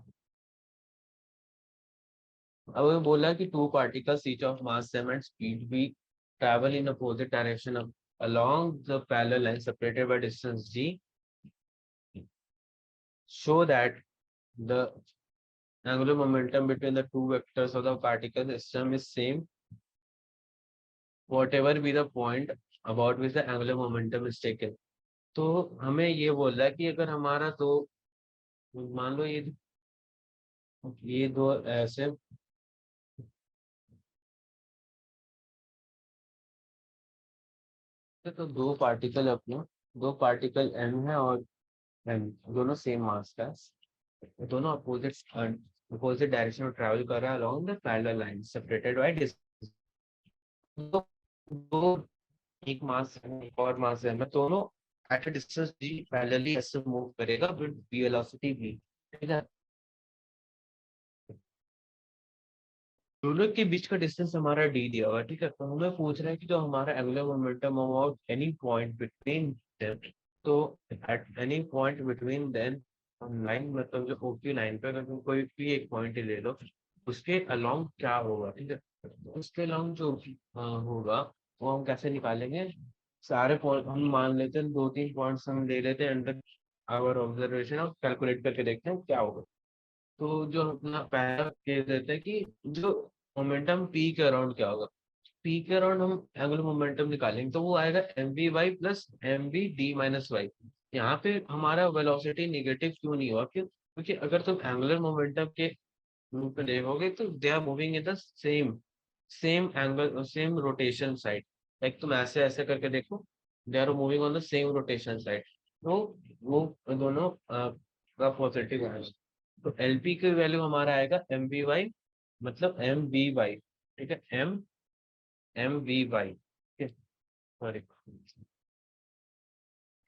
अब हमें बोला कि two particles each of mass m and speed v travel in opposite direction along the parallel line separated by distance g, show that the angular momentum between the two vectors of the particle system is same whatever be the point about which the angular momentum is taken। तो हमें ये बोल रहा है कि अगर हमारा दो, मान लो ये दो ऐसे, तो दो पार्टिकल अपने, दो पार्टिकल एम है और एम दोनों सेम मास का है, दोनों अपोजिट अपोजिट डायरेक्शन में ट्रैवल कर रहा है along the parallel line separated by distance. दो दो एक मास है एक और मास है, मैं दोनों at a distance G parallelly ऐसे मूव करेगा विद वेलोसिटी v। ठीक है, दोनों के बीच का डिस्टेंस हमारा d दिया हुआ है। ठीक है, तो हमें पूछ रहा है कि जो हमारा angular momentum about any point between them, तो at any point between then line, मतलब जो ओपी लाइन पे अगर तुम कोई भी एक पॉइंट ले लो, उसके अलोंग क्या होगा। ठीक है, तो उसके अलोंग जो होगा वो हम कैसे निकालेंगे। सारे पॉइंट हम मान लेते हैं, दो तीन पॉइंट्स हम ले लेते हैं अंडर आवर ऑब्जर्वेशन और कैलकुलेट करके देखते हैं क्या होगा। तो जो अपना पहला केस देते हैं कि जो मोमेंटम पी के अराउंड क्या होगा। पी के अराउंड हम एंगुलर मोमेंटम निकालेंगे तो वो आएगा M V Y plus M V D minus Y. यहाँ पे हमारा वेलोसिटी निगेटिव क्यों नहीं हुआ, क्यों, क्योंकि अगर तुम एंगुलर मोमेंटम के रूप में देखोगे तो they are moving in the same same angle same rotation side. Like तुम ऐसे ऐसे करके देखो, they are moving on the same rotation side. तो वो दोनों का पॉजिटिव है। तो एलपी की वैल्यू हमारा आएगा एम वी वाई, मतलब एम वी वाई। ठीक है, M M V Y, sorry,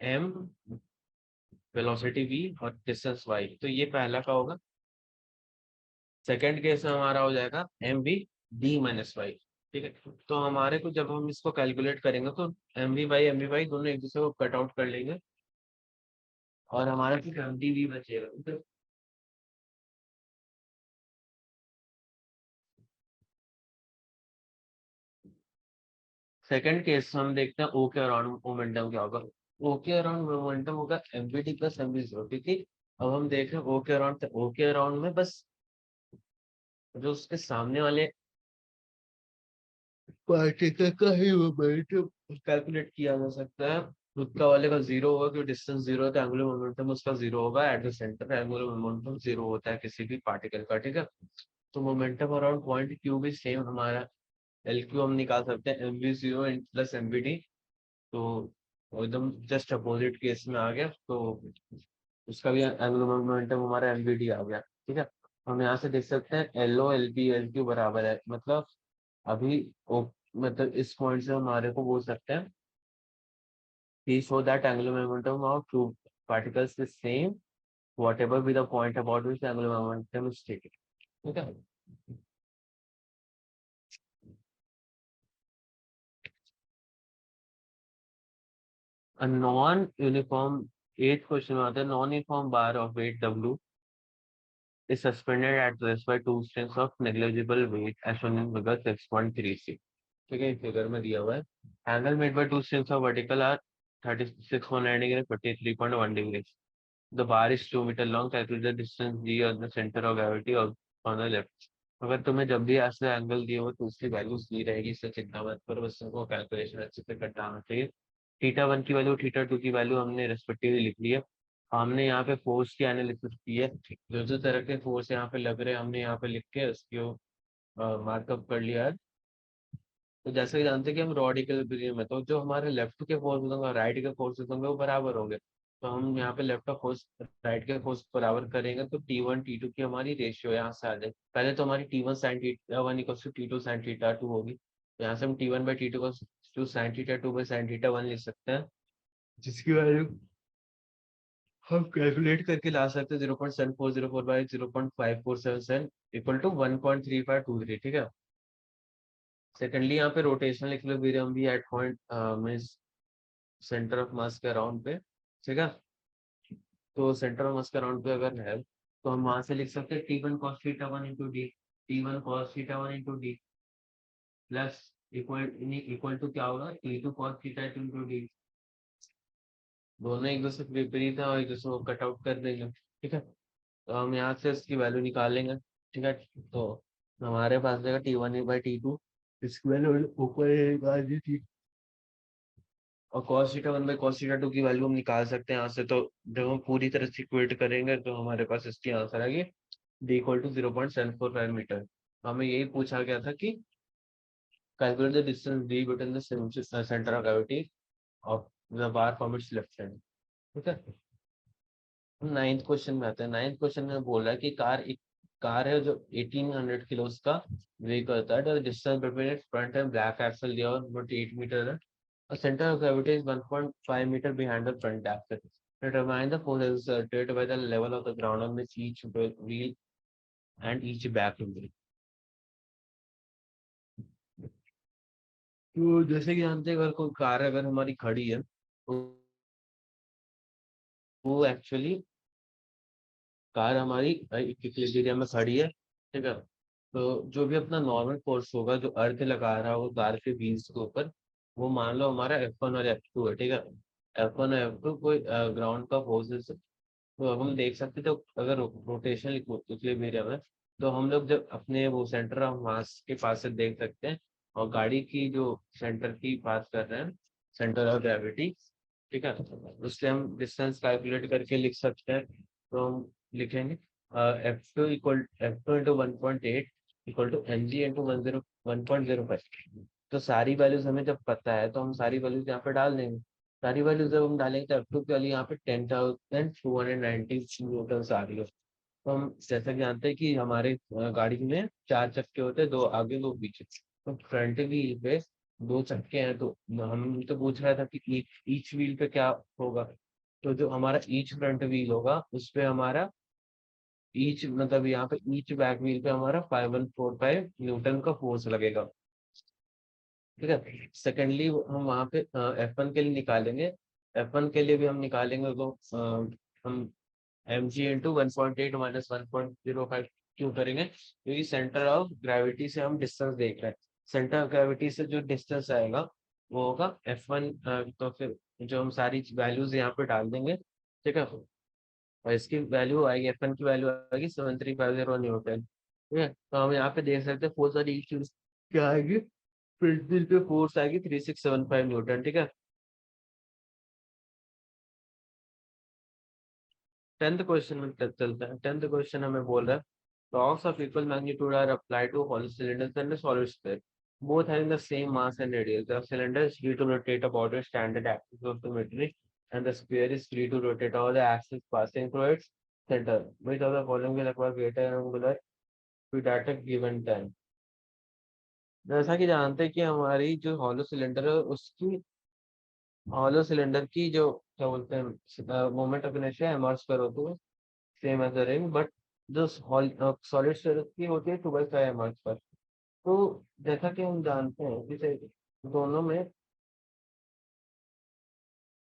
M velocity V और डिस्टेंस वाई, तो ये पहला का होगा। सेकंड केस में हमारा हो जाएगा M V D minus Y. ठीक है, तो हमारे को जब हम इसको कैलकुलेट करेंगे तो एम वी वाई दोनों एक दूसरे को कट आउट कर लेंगे और हमारा फिर एम डी वी बचेगा। सेकंड केस हम देखते हैं ओ के अराउंड मोमेंटम क्या होगा। ओ के अराउंड मोमेंटम होगा M V D plus M V zero. ठीक है, अब हम देख रहे हैं ओ के अराउंड, ओ के अराउंड में बस जो उसके सामने वाले पार्टिकल का ही मोमेंटम कैलकुलेट किया जा सकता है। खुद का वाले का जीरो होगा क्योंकि डिस्टेंस जीरो है, तो एंगुलर मोमेंटम उसका जीरो होगा। At the centre angular momentum zero होता है किसी भी पार्टिकल का। ठीक है, तो मोमेंटम अराउंड पॉइंट क्यू भी सेम हमारा एल क्यू हम निकाल सकते हैं M V zero plus M V D. तो वो एकदम जस्ट अपोजिट केस में आ गया, तो उसका भी एंगुलर मोमेंटम हमारा एम वी डी आ गया। ठीक है, हम यहाँ से देख सकते हैं L O L B L Q बराबर है, मतलब अभी मतलब इस पॉइंट से हमारे को बोल सकते हैं कि show that angular momentum of two particles is same whatever be the point about which the angular momentum is taken। ठीक है, a non-uniform eighth क्वेश्चन में आता है non-uniform bar of weight W is suspended at rest by two strings of negligible weight as shown in figure 6.36। ठीक है, figure में दिया हुआ है angle made by two strings of vertical are 36.9 degree 43.1 degree. The bar is 2 meter long. Calculate the distance g or the center of gravity of on the left। अगर तुम्हें जब भी ऐसे एंगल दिए हो तो उसकी वैल्यूज दी रहेगी, इससे चिंता मत करो, बस तुमको कैलकुलेशन अच्छे से करना आना चाहिए। थीटा वन की वैल्यू थीटा टू की वैल्यू हमने रेस्पेक्टिवली लिख ली है। हमने यहाँ पे फोर्स की एनालिसिस की है, जो जो तरह के फोर्स यहाँ पे लग रहे हैं हमने यहाँ पे लिख के उसको मार्कअप कर लिया है। तो जैसे कि जानते हैं कि हम रॉड इक्विलिब्रियम है, तो जो हमारे लेफ्ट के फोर्स होंगे और राइट के फोर्सेस होंगे वो बराबर होंगे। तो हम यहाँ पे लेफ्ट का फोर्स राइट के फोर्स बराबर करेंगे, तो T1 T2 की हमारी रेशियो यहाँ से आ जाएगी। पहले तो हमारी T1 sin θ 1 = T2 sin θ 2 होगी, तो यहाँ से हम T1/T2 को 2 sin θ 2/sin θ 1 लिख सकते हैं, जिसकी वैल्यू हम कैलकुलेट करके ला सकते हैं 0.7404/0.5477 = 1.3523। ठीक है। सेकेंडली यहाँ पे रोटेशनल इक्विलिब्रियम भी at point means centre of mass के अराउंड पे। ठीक है। तो सेंटर ऑफ मास के अराउंड पे अगर है तो हम वहां से लिख सकते हैं T1 cos θ1 × D, T1 cos θ1 × D plus equal to क्या होगा T2 cos θ2 × D। दोनों एक दूसरे के विपरीत है और एक दूसरे को कट आउट कर देंगे। ठीक है। तो हम यहाँ से इसकी वैल्यू निकालेंगे। ठीक है। तो हमारे पास रहेगा T1/T2, इसकी वैल्यू ऊपर निकाल दी थी, और cos θ1/cos θ2 की वैल्यू हम निकाल सकते हैं यहाँ से। तो जब हम पूरी तरह से इक्वेट करेंगे तो हमारे पास इसकी आंसर आएगी D = 0.745 मीटर। हमें यही पूछा गया था कि calculate the distance D between the centre of gravity of the bar from its left hand. ठीक है। नाइन्थ क्वेश्चन में आते हैं। नाइन्थ क्वेश्चन में बोल रहा है कि एक कार है जो 1800 किलो का वेट करता है, तो distance between its front and back axle दिया और 8 मीटर है, और centre of gravity is 1.5 metre behind the front axle. Determine the force exerted by the level of the ground on which each wheel and each back wheel। तो जैसे कि जानते हैं अगर कोई कार अगर हमारी खड़ी है तो वो एक्चुअली कार हमारी इक्विलिब्रियम में खड़ी है। ठीक है। तो जो भी अपना नॉर्मल फोर्स होगा जो अर्थ लगा रहा है वो कार के व्हील्स के ऊपर, वो मान लो हमारा F1 और F2 है। ठीक है। F1 और F2 कोई ग्राउंड का फोर्सेस। तो अब हम देख सकते हैं तो अगर रोटेशनल इक्विलिब्रियम है तो हम लोग जब अपने वो सेंटर ऑफ मास के पास से देख सकते हैं, और गाड़ी की जो सेंटर की बात कर रहे हैं, सेंटर ऑफ ग्रेविटी। ठीक है। उससे हम डिस्टेंस कैलकुलेट करके लिख सकते हैं। तो हम लिखेंगे F2 = 1.8 = mg × 1.05। तो सारी वैल्यूज हमें जब पता है तो हम सारी वैल्यूज यहाँ पे डाल देंगे। सारी वैल्यूज जब हम डालेंगे तो F2 की वैल्यू यहाँ पे 10,290 न्यूटन आ रही है। तो हम जैसा कि जानते हैं कि हमारे गाड़ी में 4 चक्के होते हैं, 2 आगे 2 पीछे। तो फ्रंट व्हील पे 2 चक्के हैं, तो हम तो पूछ रहा था कि ईच व्हील पे क्या होगा। तो जो हमारा ईच फ्रंट व्हील होगा उस पे हमारा ईच मतलब यहाँ पे ईच बैक व्हील पे हमारा 5145 न्यूटन का फोर्स लगेगा। ठीक है। सेकेंडली हम वहाँ पे F1 के लिए निकालेंगे। F1 के लिए भी हम निकालेंगे तो हम mg × 1.8 - 1.05 क्यों करेंगे, क्योंकि सेंटर ऑफ ग्रेविटी से हम डिस्टेंस देख रहे हैं। सेंटर ऑफ ग्रेविटी से जो डिस्टेंस आएगा वो होगा F1। तो फिर जो हम सारी वैल्यूज यहाँ पे डाल देंगे। ठीक है। और इसकी वैल्यू आएगी, F1 की वैल्यू आएगी 7350 न्यूटन। ठीक है। तो हम यहाँ पे देख सकते हैं फोर्स वाली इश्यूज क्या आएगी, फ्रंट व्हील पे फोर्स आएगी 3675 न्यूटन। ठीक है। 10th क्वेश्चन में चलते हैं। 10th क्वेश्चन हमें बोल रहा है torques of equal magnitude are applied to hollow cylinders and a solid sphere, both having the same mass and radius. The cylinder is free to rotate about its standard axis of symmetry, and the sphere is free to rotate all the axis passing through its center. Which of the following will require greater angular speed at a given time? जैसा कि जानते हैं कि हमारी जो hollow cylinder है उसकी hollow cylinder की जो क्या बोलते हैं moment of inertia M R square होती है, same as the ring, but जो सॉलिड स्टेट की होती है 2/5 mr पर। तो जैसा कि हम जानते हैं जैसे दोनों में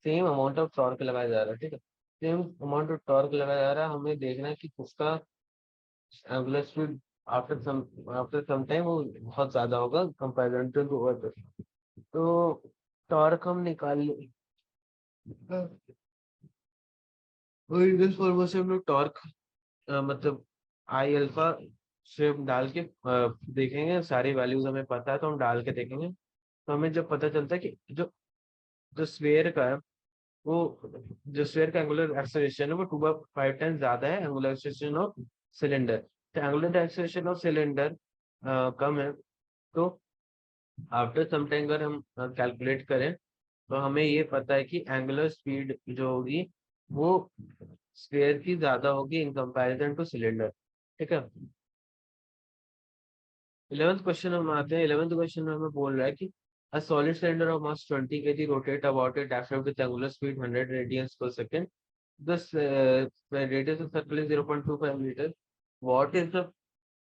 सेम अमाउंट ऑफ टॉर्क लगाया जा रहा है। ठीक है। सेम अमाउंट ऑफ टॉर्क लगाया जा रहा है, हमें देखना है कि उसका angular speed after some time वो बहुत ज्यादा होगा कंपेरिजन टू अदर। तो टॉर्क हम निकाल इस फॉर्मूला से हम लोग टॉर्क मतलब आई अल्फा से हम डाल के देखेंगे, सारी वैल्यूज हमें पता है तो हम डाल के देखेंगे। तो हमें जब पता चलता है कि जो जो स्फेयर का है वो जो स्फीयर का एंगुलर एक्सेलरेशन है वो 2/5 टाइम्स ज्यादा है एंगुलर एक्सेलरेशन ऑफ सिलेंडर। तो एंगुलर एक्सेलरेशन ऑफ सिलेंडर कम है, तो आफ्टर सम टाइम अगर हम कैलकुलेट करें तो हमें ये पता है कि एंगुलर स्पीड जो होगी वो स्फीयर की ज्यादा होगी इन कंपैरिजन टू सिलेंडर। ठीक है। 11th क्वेश्चन हम आते हैं। 11th क्वेश्चन में हमें बोल रहा है कि a solid cylinder of mass 20 kg rotate about a diaphragm with angular speed 100 radians per second. This radius of circle is 0.25 meters. What is the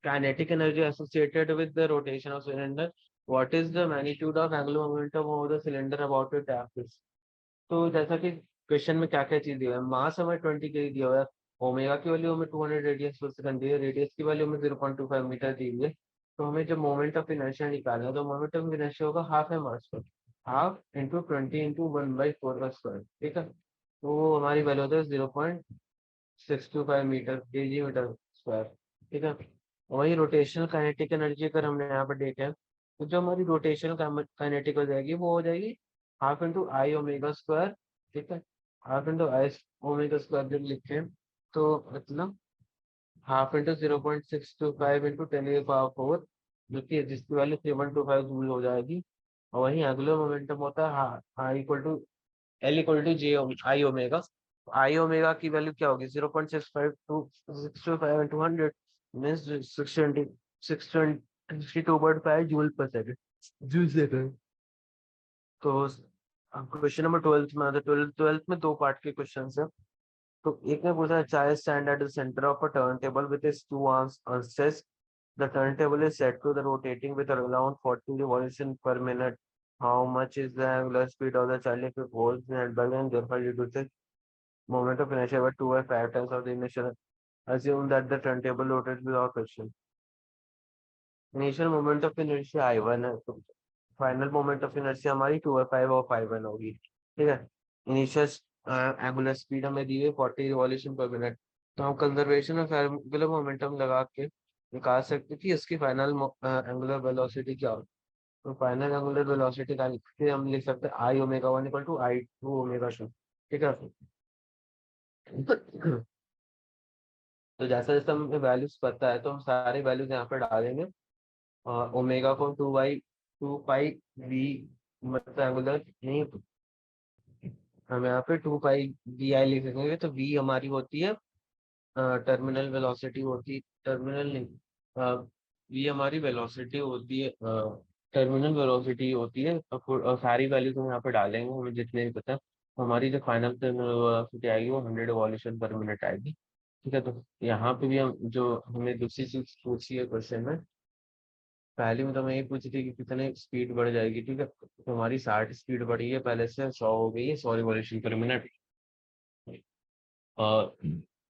kinetic energy associated with the rotation of cylinder? What is the magnitude of angular momentum of the cylinder about a diaphragm? तो जैसा कि question में क्या क्या चीज दिया है, मास हमें 20 के दिया हुआ है, ओमेगा की वैल्यू हमें 200 रेडियस पर सेकंड दी है, रेडियस की वैल्यू हमें 0.25 मीटर दी हुई है। तो हमें जब मोमेंट ऑफ इनर्शिया निकालना है तो मोमेंट ऑफ इनर्शिया होगा हाफ है मास पर, हाफ इंटू 20 इंटू 1/4 का स्क्वायर। ठीक है। तो वो हमारी वैल्यू होता है 0.625 मीटर के जी मीटर स्क्वायर। ठीक है। वही रोटेशनल काइनेटिक एनर्जी अगर हमने यहाँ पर देखा है तो जो हमारी रोटेशनल काइनेटिक हो जाएगी वो हो जाएगी हाफ इंटू आई ओमेगा स्क्वायर। ठीक है। हाफ इंटू आई ओमेगा स्क्वायर जब लिखे तो मतलब हाफ इंटू 0.625 इंटू 10⁴ जो कि जिसकी वैल्यू 3125 जूल हो जाएगी। और वही एंगुलर मोमेंटम होता है I equal to L equal to J I omega. I omega की वैल्यू क्या होगी 0.65 into 100 means 62.5 joule per second, joule second. तो क्वेश्चन नंबर 12 में आता है। ट्वेल्थ में दो पार्ट के क्वेश्चन है। तो एक में पूछा है child stand at the centre of a turn table with his two arms unstretched, the turn table is set to the rotating with around 40 revolution per minute. How much is the angular speed of the child if it holds the handbag and therefore reduces moment of inertia by 2 or 5 times of the initial? Assume that the turntable rotates without friction. Initial moment of inertia I1 है, तो final moment of inertia हमारी 2/5 और 5/1 होगी। ठीक है। Initial angular speed हमें दी है 40 revolution पर मिनट। तो हम कंजर्वेशन ऑफ एंगुलर मोमेंटम लगा के निकाल सकते हैं कि इसकी फाइनल एंगुलर वेलोसिटी क्या होगी। तो फाइनल एंगुलर वेलोसिटी का हम लिख सकते हैं I omega 1 equal to I 2 omega 2। ठीक है। तो जैसा जैसा हमें वैल्यूज पता है तो हम सारे वैल्यूज यहाँ पर डालेंगे। ओमेगा को 2/2 पाई वी मतलब एंगुलर नहीं, हम यहाँ पे 2 पाई वी आई लिख देंगे। तो वी हमारी होती है टर्मिनल वेलोसिटी होती, टर्मिनल नहीं, वी हमारी वेलोसिटी होती है, टर्मिनल वेलोसिटी होती है। और सारी वैल्यूज हम यहाँ पे डालेंगे हमें जितने भी पता है। तो हमारी जो फाइनल टर्मिनल वेलोसिटी आएगी वो 100 रिवॉल्यूशन पर मिनट आएगी। ठीक है। तो यहाँ पे भी हम जो हमें दूसरी चीज पूछी है क्वेश्चन में, पहले में तो हमें ये पूछी थी कि कितने स्पीड बढ़ जाएगी। ठीक है। तो हमारी 60 स्पीड बढ़ी है, पहले से 100 हो गई है, 100 रिवॉल्यूशन पर minute. uh,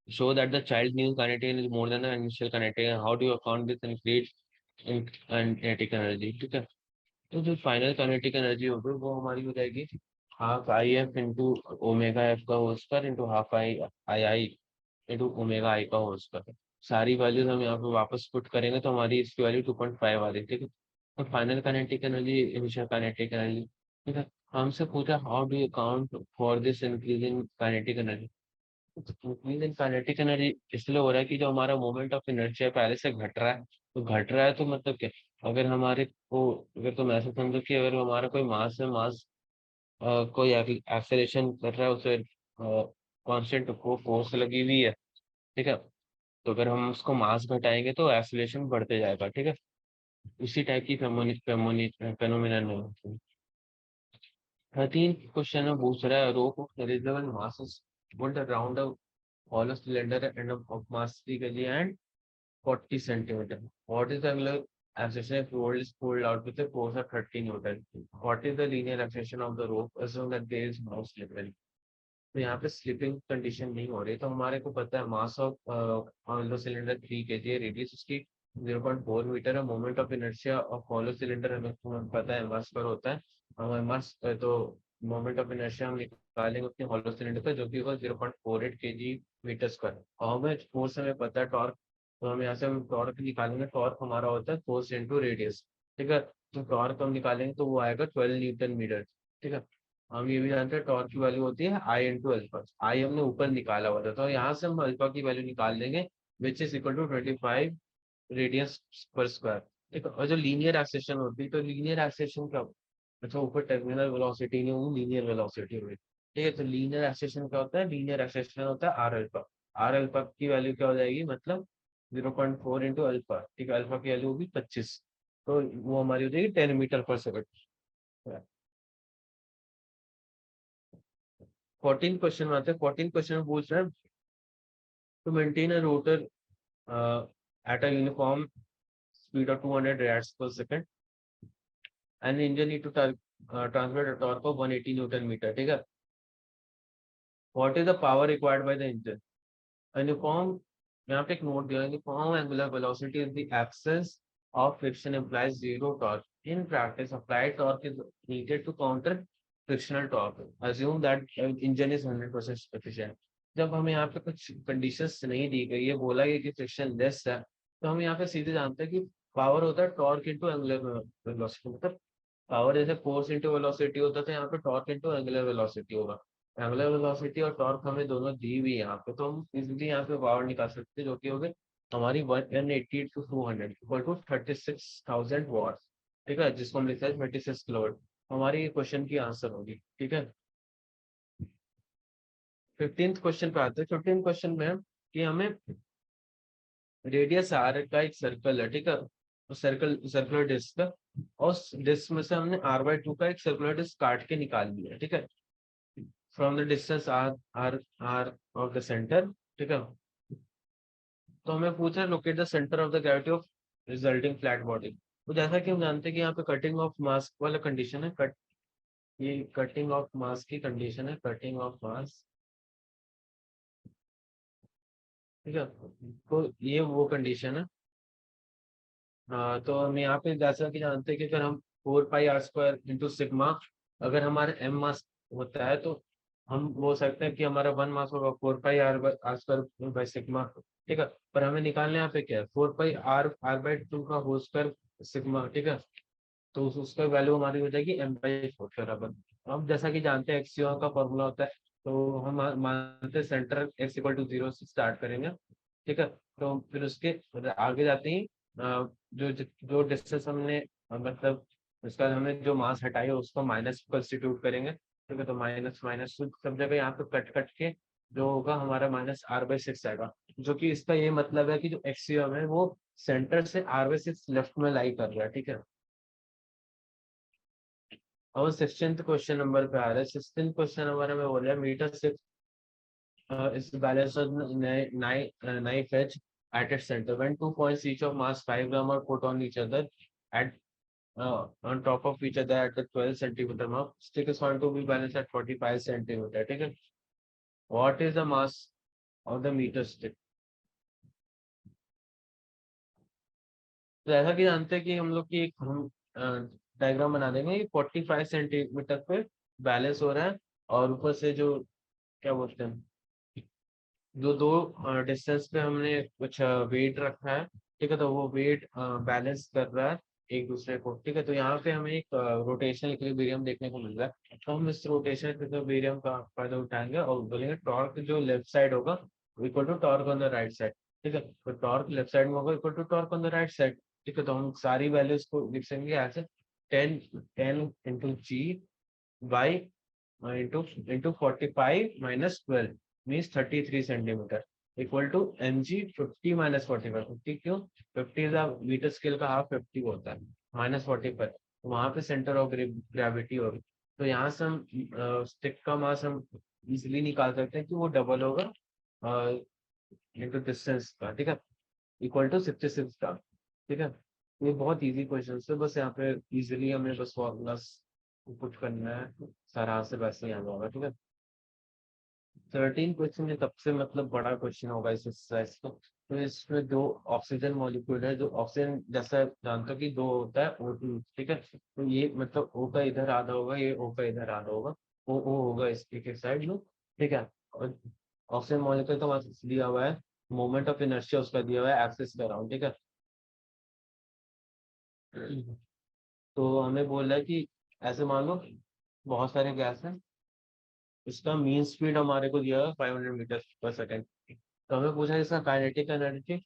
show that the child new kinetic is more than the initial kinetic. How do you account this increase in kinetic energy? ठीक है। तो जो फाइनल काइनेटिक एनर्जी होगी वो हमारी हो जाएगी half I F into omega F का whole square into half I I I into omega I का होल स्क्वायर। सारी वैल्यूज हम यहाँ पे वापस पुट करेंगे तो हमारी इसकी वैल्यू 2.5 आ रही है। ठीक है। तो final kinetic energy, initial kinetic energy. ठीक है। हमसे पूछा how do you account for this increase in kinetic energy. Increase in kinetic energy इसलिए हो रहा है कि जो हमारा मोमेंट ऑफ इनर्शिया पहले से घट रहा है, तो घट रहा है तो मतलब क्या, अगर हमारे को, अगर तुम ऐसा समझो कि अगर हमारा कोई मास है, मास कोई एक्सेलरेशन कर रहा है, उसे कांस्टेंट को फोर्स लगी हुई है। ठीक है। तो अगर हम उसको मास घटाएंगे तो एक्सेलरेशन बढ़ते जाएगा। ठीक है। इसी टाइप की फेनोमिनन है। 13 क्वेश्चन में पूछ रहा है row of negligible masses would around a hollow cylinder and of mass 3 kg and 40 centimeter. What is the angular acceleration if roll is pulled out with a force of 30 Newton? What is the linear acceleration of the rope? Assume that there is no slippage. तो यहाँ पे slipping condition नहीं हो रही। तो हमारे को पता है mass of hollow cylinder 3 kg है, रेडियस उसकी 0.4 मीटर है, moment of inertia of hollow cylinder हमें पता है मास पर होता है। हमें मास तो मोमेंट ऑफ इनर्शिया हम निकालेंगे अपने हॉलो सिलेंडर पर जो कि होगा 0.48 kg मीटर स्क्वायर। और हमें फोर्स हमें पता है टॉर्क, तो हम यहाँ से हम टॉर्क निकालेंगे। टॉर्क हमारा होता है फोर्स इंटू रेडियस। ठीक है। तो टॉर्क हम निकालेंगे तो वो आएगा 12 न्यूटन मीटर। ठीक है। हम ये भी जानते हैं टॉर्क की वैल्यू होती है आई इंटू अल्फा। आई हमने ऊपर निकाला हुआ था, तो यहाँ से हम अल्फा की वैल्यू निकाल देंगे, which is equal to 25 radians per square. ठीक है, और जो लीनियर एक्सेशन होती है, तो लीनियर एक्सेशन क्या, अच्छा ऊपर टर्मिनल वेलोसिटी नहीं होगी, लीनियर वेलोसिटी होगी। ठीक है, तो लीनियर एक्सेशन क्या होता है, लीनियर एक्सेशन होता है आर अल्फा। आर अल्फा की वैल्यू क्या हो जाएगी, मतलब 0.4 इंटू अल्फा। ठीक है, अल्फा की वैल्यू होगी 25, तो वो हमारी हो जाएगी 10 मीटर पर सेकंड। 14 क्वेश्चन में आते हैं। 14 क्वेश्चन में पूछ रहे हैं to maintain a rotor at a uniform speed of 200 rads per second and engine need to transfer a torque of 180 newton metre. ठीक है, what is the power required by the engine. Uniform, यहाँ पे एक नोट दिया है, uniform angular velocity is the excess of friction implies zero torque. In practice, applied torque is needed to counter frictional torque. Assume that engine is 100% efficient. जब हमें यहाँ पे कुछ कंडीशंस नहीं दी गई है, बोला गया कि फ्रिक्शन लेस है, तो हम यहाँ पे सीधे जानते हैं कि पावर होता है टॉर्क इनटू एंगुलर वेलोसिटी। मतलब पावर जैसे फोर्स इंटू वेलोसिटी होता था, यहाँ पे टॉर्क इंटू एंगुलर वेलोसिटी होगा। एंगुलर वेलोसिटी और टॉर्क हमें दोनों दी हुई है यहाँ पे, तो हम इजिली यहाँ पे पावर निकाल सकते हैं, जो कि हो गए हमारी 180 टू 200 इक्वल टू 36,000 वॉट। ठीक है, जिसको हम लिखते हैं 36 किलोवाट। हमारी ये क्वेश्चन की आंसर होगी। ठीक है, 15th क्वेश्चन पे आते हैं। 15th क्वेश्चन में कि हमें रेडियस आर का एक सर्कल है। ठीक है, तो सर्कल सर्कुलर डिस्क का, और डिस्क में से हमने r/2 का एक सर्कुलर डिस्क काट के निकाल लिया। ठीक है, from the distance R R R of the centre. ठीक है, तो हमें पूछा है locate the centre of the gravity of resulting flat body. तो जैसा कि हम जानते हैं कि यहाँ पे कटिंग ऑफ मास वाला कंडीशन है, कट, ये कटिंग ऑफ मास की कंडीशन है, कटिंग ऑफ मास। ठीक है, तो ये वो कंडीशन है। तो हम यहाँ पे जैसा कि जानते हैं कि अगर हम 4 पाई r² इंटू सिग्मा, अगर हमारा एम मास होता है, तो हम बोल सकते हैं कि हमारा 1 मास होगा 4 पाई r² बाई सिग्मा। ठीक है, पर हमें निकालने यहाँ पे क्या है, 4 पाई r/2 का होल स्क्वायर सिग्मा। ठीक है, तो उसका वैल्यू हमारी हो जाएगी m/4 बराबर। अब जैसा कि जानते हैं एक्सियो का फॉर्मूला होता है, तो हम मानते हैं सेंटर x = 0 से स्टार्ट करेंगे। ठीक है, तो फिर उसके आगे जाते ही जो जो डिस्टेंस हमने मतलब उसका हमने जो मास हटाई है उसको माइनस सब्स्टिट्यूट करेंगे। ठीक है, तो माइनस माइनस सब जगह यहाँ पे कट कट के जो होगा हमारा -r/6 आएगा। जो कि इसका ये मतलब है कि जो एक्सियम है वो सेंटर से r/6 लेफ्ट में लाई कर रहा है। ठीक है, और 16th क्वेश्चन नंबर पे आ रहा है। 16th क्वेश्चन हमारा में बोल रहा है metre 6 is the balance of knife edge at its center when 2 points each of mass 5 gram are put on each other at on top of each other at the 12 centimeter mark. Stick is found to be balanced at 45 centimeter. ठीक है, what is the mass of the meter stick। तो ऐसा कि जानते हैं कि हम लोग की एक हम डायग्राम बना देंगे, 45 सेंटीमीटर पे बैलेंस हो रहा है, और ऊपर से जो क्या बोलते हैं, जो दो डिस्टेंस पे हमने कुछ वेट रखा है। ठीक है, तो वो वेट बैलेंस कर रहा है एक दूसरे को। ठीक है, तो यहाँ पे हमें एक रोटेशनल इक्विलिब्रियम देखने को मिल रहा है, तो हम इस रोटेशनल इक्विलिब्रियम का फायदा उठाएंगे और बोलेंगे टॉर्क जो लेफ्ट साइड होगा equal to torque on the right side. ठीक है, तो टॉर्क लेफ्ट साइड में होगा equal to torque on the right side. ठीक है, तो हम सारी वैल्यूज को लिख सकेंगे ऐसे, 10 into into 45 minus 12 means 33 centimeter equal to mg 50 minus 45। 50 क्यों, 50 is a मीटर स्केल का हाफ 50 होता है, -45, तो वहां पे सेंटर ऑफ ग्रेविटी होगी। तो यहाँ से हम स्टिक का मास हम इजिली निकाल सकते हैं कि वो डबल होगा इंटू डिस्टेंस का। ठीक है, इक्वल टू 66 का। ठीक है, ये बहुत इजी क्वेश्चन है, बस यहाँ पे इजिली हमें बस फॉर्मूलास पुट करना है, सारा आंसर वैसे ही आना होगा। ठीक है, 13 क्वेश्चन ये सबसे मतलब बड़ा क्वेश्चन होगा इस एक्सरसाइज को। तो इसमें दो ऑक्सीजन मॉलिक्यूल है, जो ऑक्सीजन जैसा जानते हो कि दो होता है O2। ठीक है, तो ये मतलब O का इधर आधा होगा, ये O का इधर आधा होगा, O होगा इसके साइड में। ठीक है, और ऑक्सीजन मॉलिक्यूल का मास दिया हुआ है, मोमेंट ऑफ इनर्शिया उसका दिया हुआ है एक्सिस पे अराउंड। ठीक है, तो हमें बोल रहा है कि ऐसे मान लो बहुत सारे गैस हैं। इसका मीन स्पीड हमारे को दिया है 500 मीटर पर सेकेंड। तो हमें पूछा है इसका काइनेटिक एनर्जी।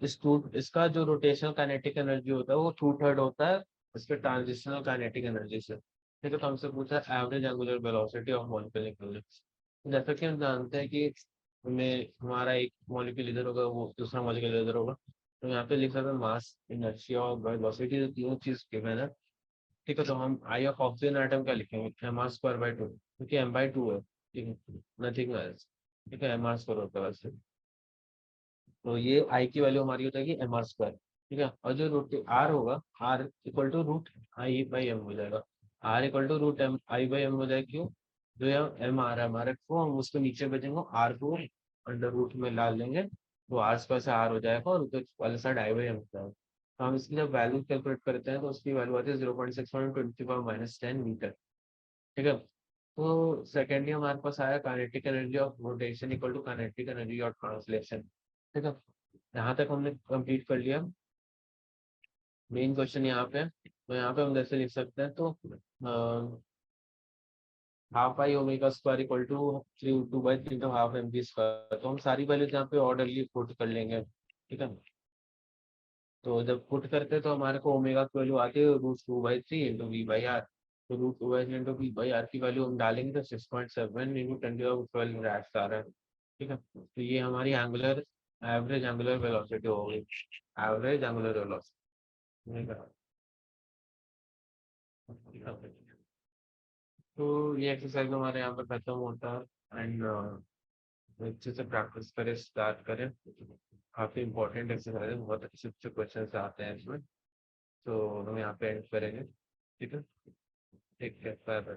इसका जो रोटेशनल काइनेटिक एनर्जी होता है वो 2/3 होता है इसके ट्रांजिशनल काइनेटिक एनर्जी से। ठीक है, तो हमसे पूछा है average angular velocity of molecule equivalent. जैसा कि हम जानते हैं कि हमें हमारा एक मॉलिक्यूल इधर होगा, वो दूसरा मॉलिक्यूल इधर होगा। तो यहाँ पे लिख सकते हैं मास, इनर्शिया और वेलोसिटी, जो तीनों चीज गिवन है। ठीक है, तो हम आई ऑफ ऑक्सीजन एटम क्या लिखेंगे, M R square by two, क्योंकि एम बाई टू है। ठीक है, नथिंग एल्स। ठीक है, एम आर स्क्वायर होता है वैसे। तो ये आई की वैल्यू हमारी हो जाएगी एम आर स्क्वायर। ठीक है, और जो रूट आर होगा, R equal to root I by M हो जाएगा। R equal to root M I by M हो जाएगा। क्यों? जो यहाँ एम आर है हमारे को, हम उसको नीचे भेजेंगे, आर को अंडर रूट में डाल देंगे, तो आर स्क्वायर से आर हो जाएगा और उधर वाले साइड आई बाई एम हो जाएगा। तो हम इसकी जब वैल्यू कैलकुलेट करते हैं तो उसकी वैल्यू आती है 0.6 × 10⁻⁻⁻⁻⁻। ठीक है, तो सेकेंडली हमारे पास आया kinetic energy of rotation equal to kinetic energy of translation. ठीक है, यहाँ तक हमने कंप्लीट कर लिया। मेन क्वेश्चन यहाँ पे है, तो यहाँ पे हम जैसे लिख सकते हैं, तो half I omega square equal to 2/3 into half M B square. तो हम सारी वैल्यूज यहाँ पे ऑर्डरली पुट कर लेंगे। ठीक है, तो जब पुट करते हैं तो हमारे को ओमेगा की वैल्यू आती है √2/3 इंटू वी बाई आर। तो √2/3 इंटू वी बाई आर की वैल्यू हम डालेंगे तो 6.7 इंटू 10⁻12 रैट्स आ रहा है। ठीक है, तो ये हमारी एंगुलर एवरेज एंगुलर वेलोसिटी हो गई। Average angular velocity. तो ये एक्सरसाइज हमारे यहाँ पर खत्म होता है। एंड अच्छे से प्रैक्टिस करें, स्टार्ट करें। काफी इंपॉर्टेंट एक्सरसाइज है, बहुत अच्छे अच्छे क्वेश्चन आते हैं इसमें। तो हम यहाँ पे एंड करेंगे। ठीक है, ठीक है, बाय बाय।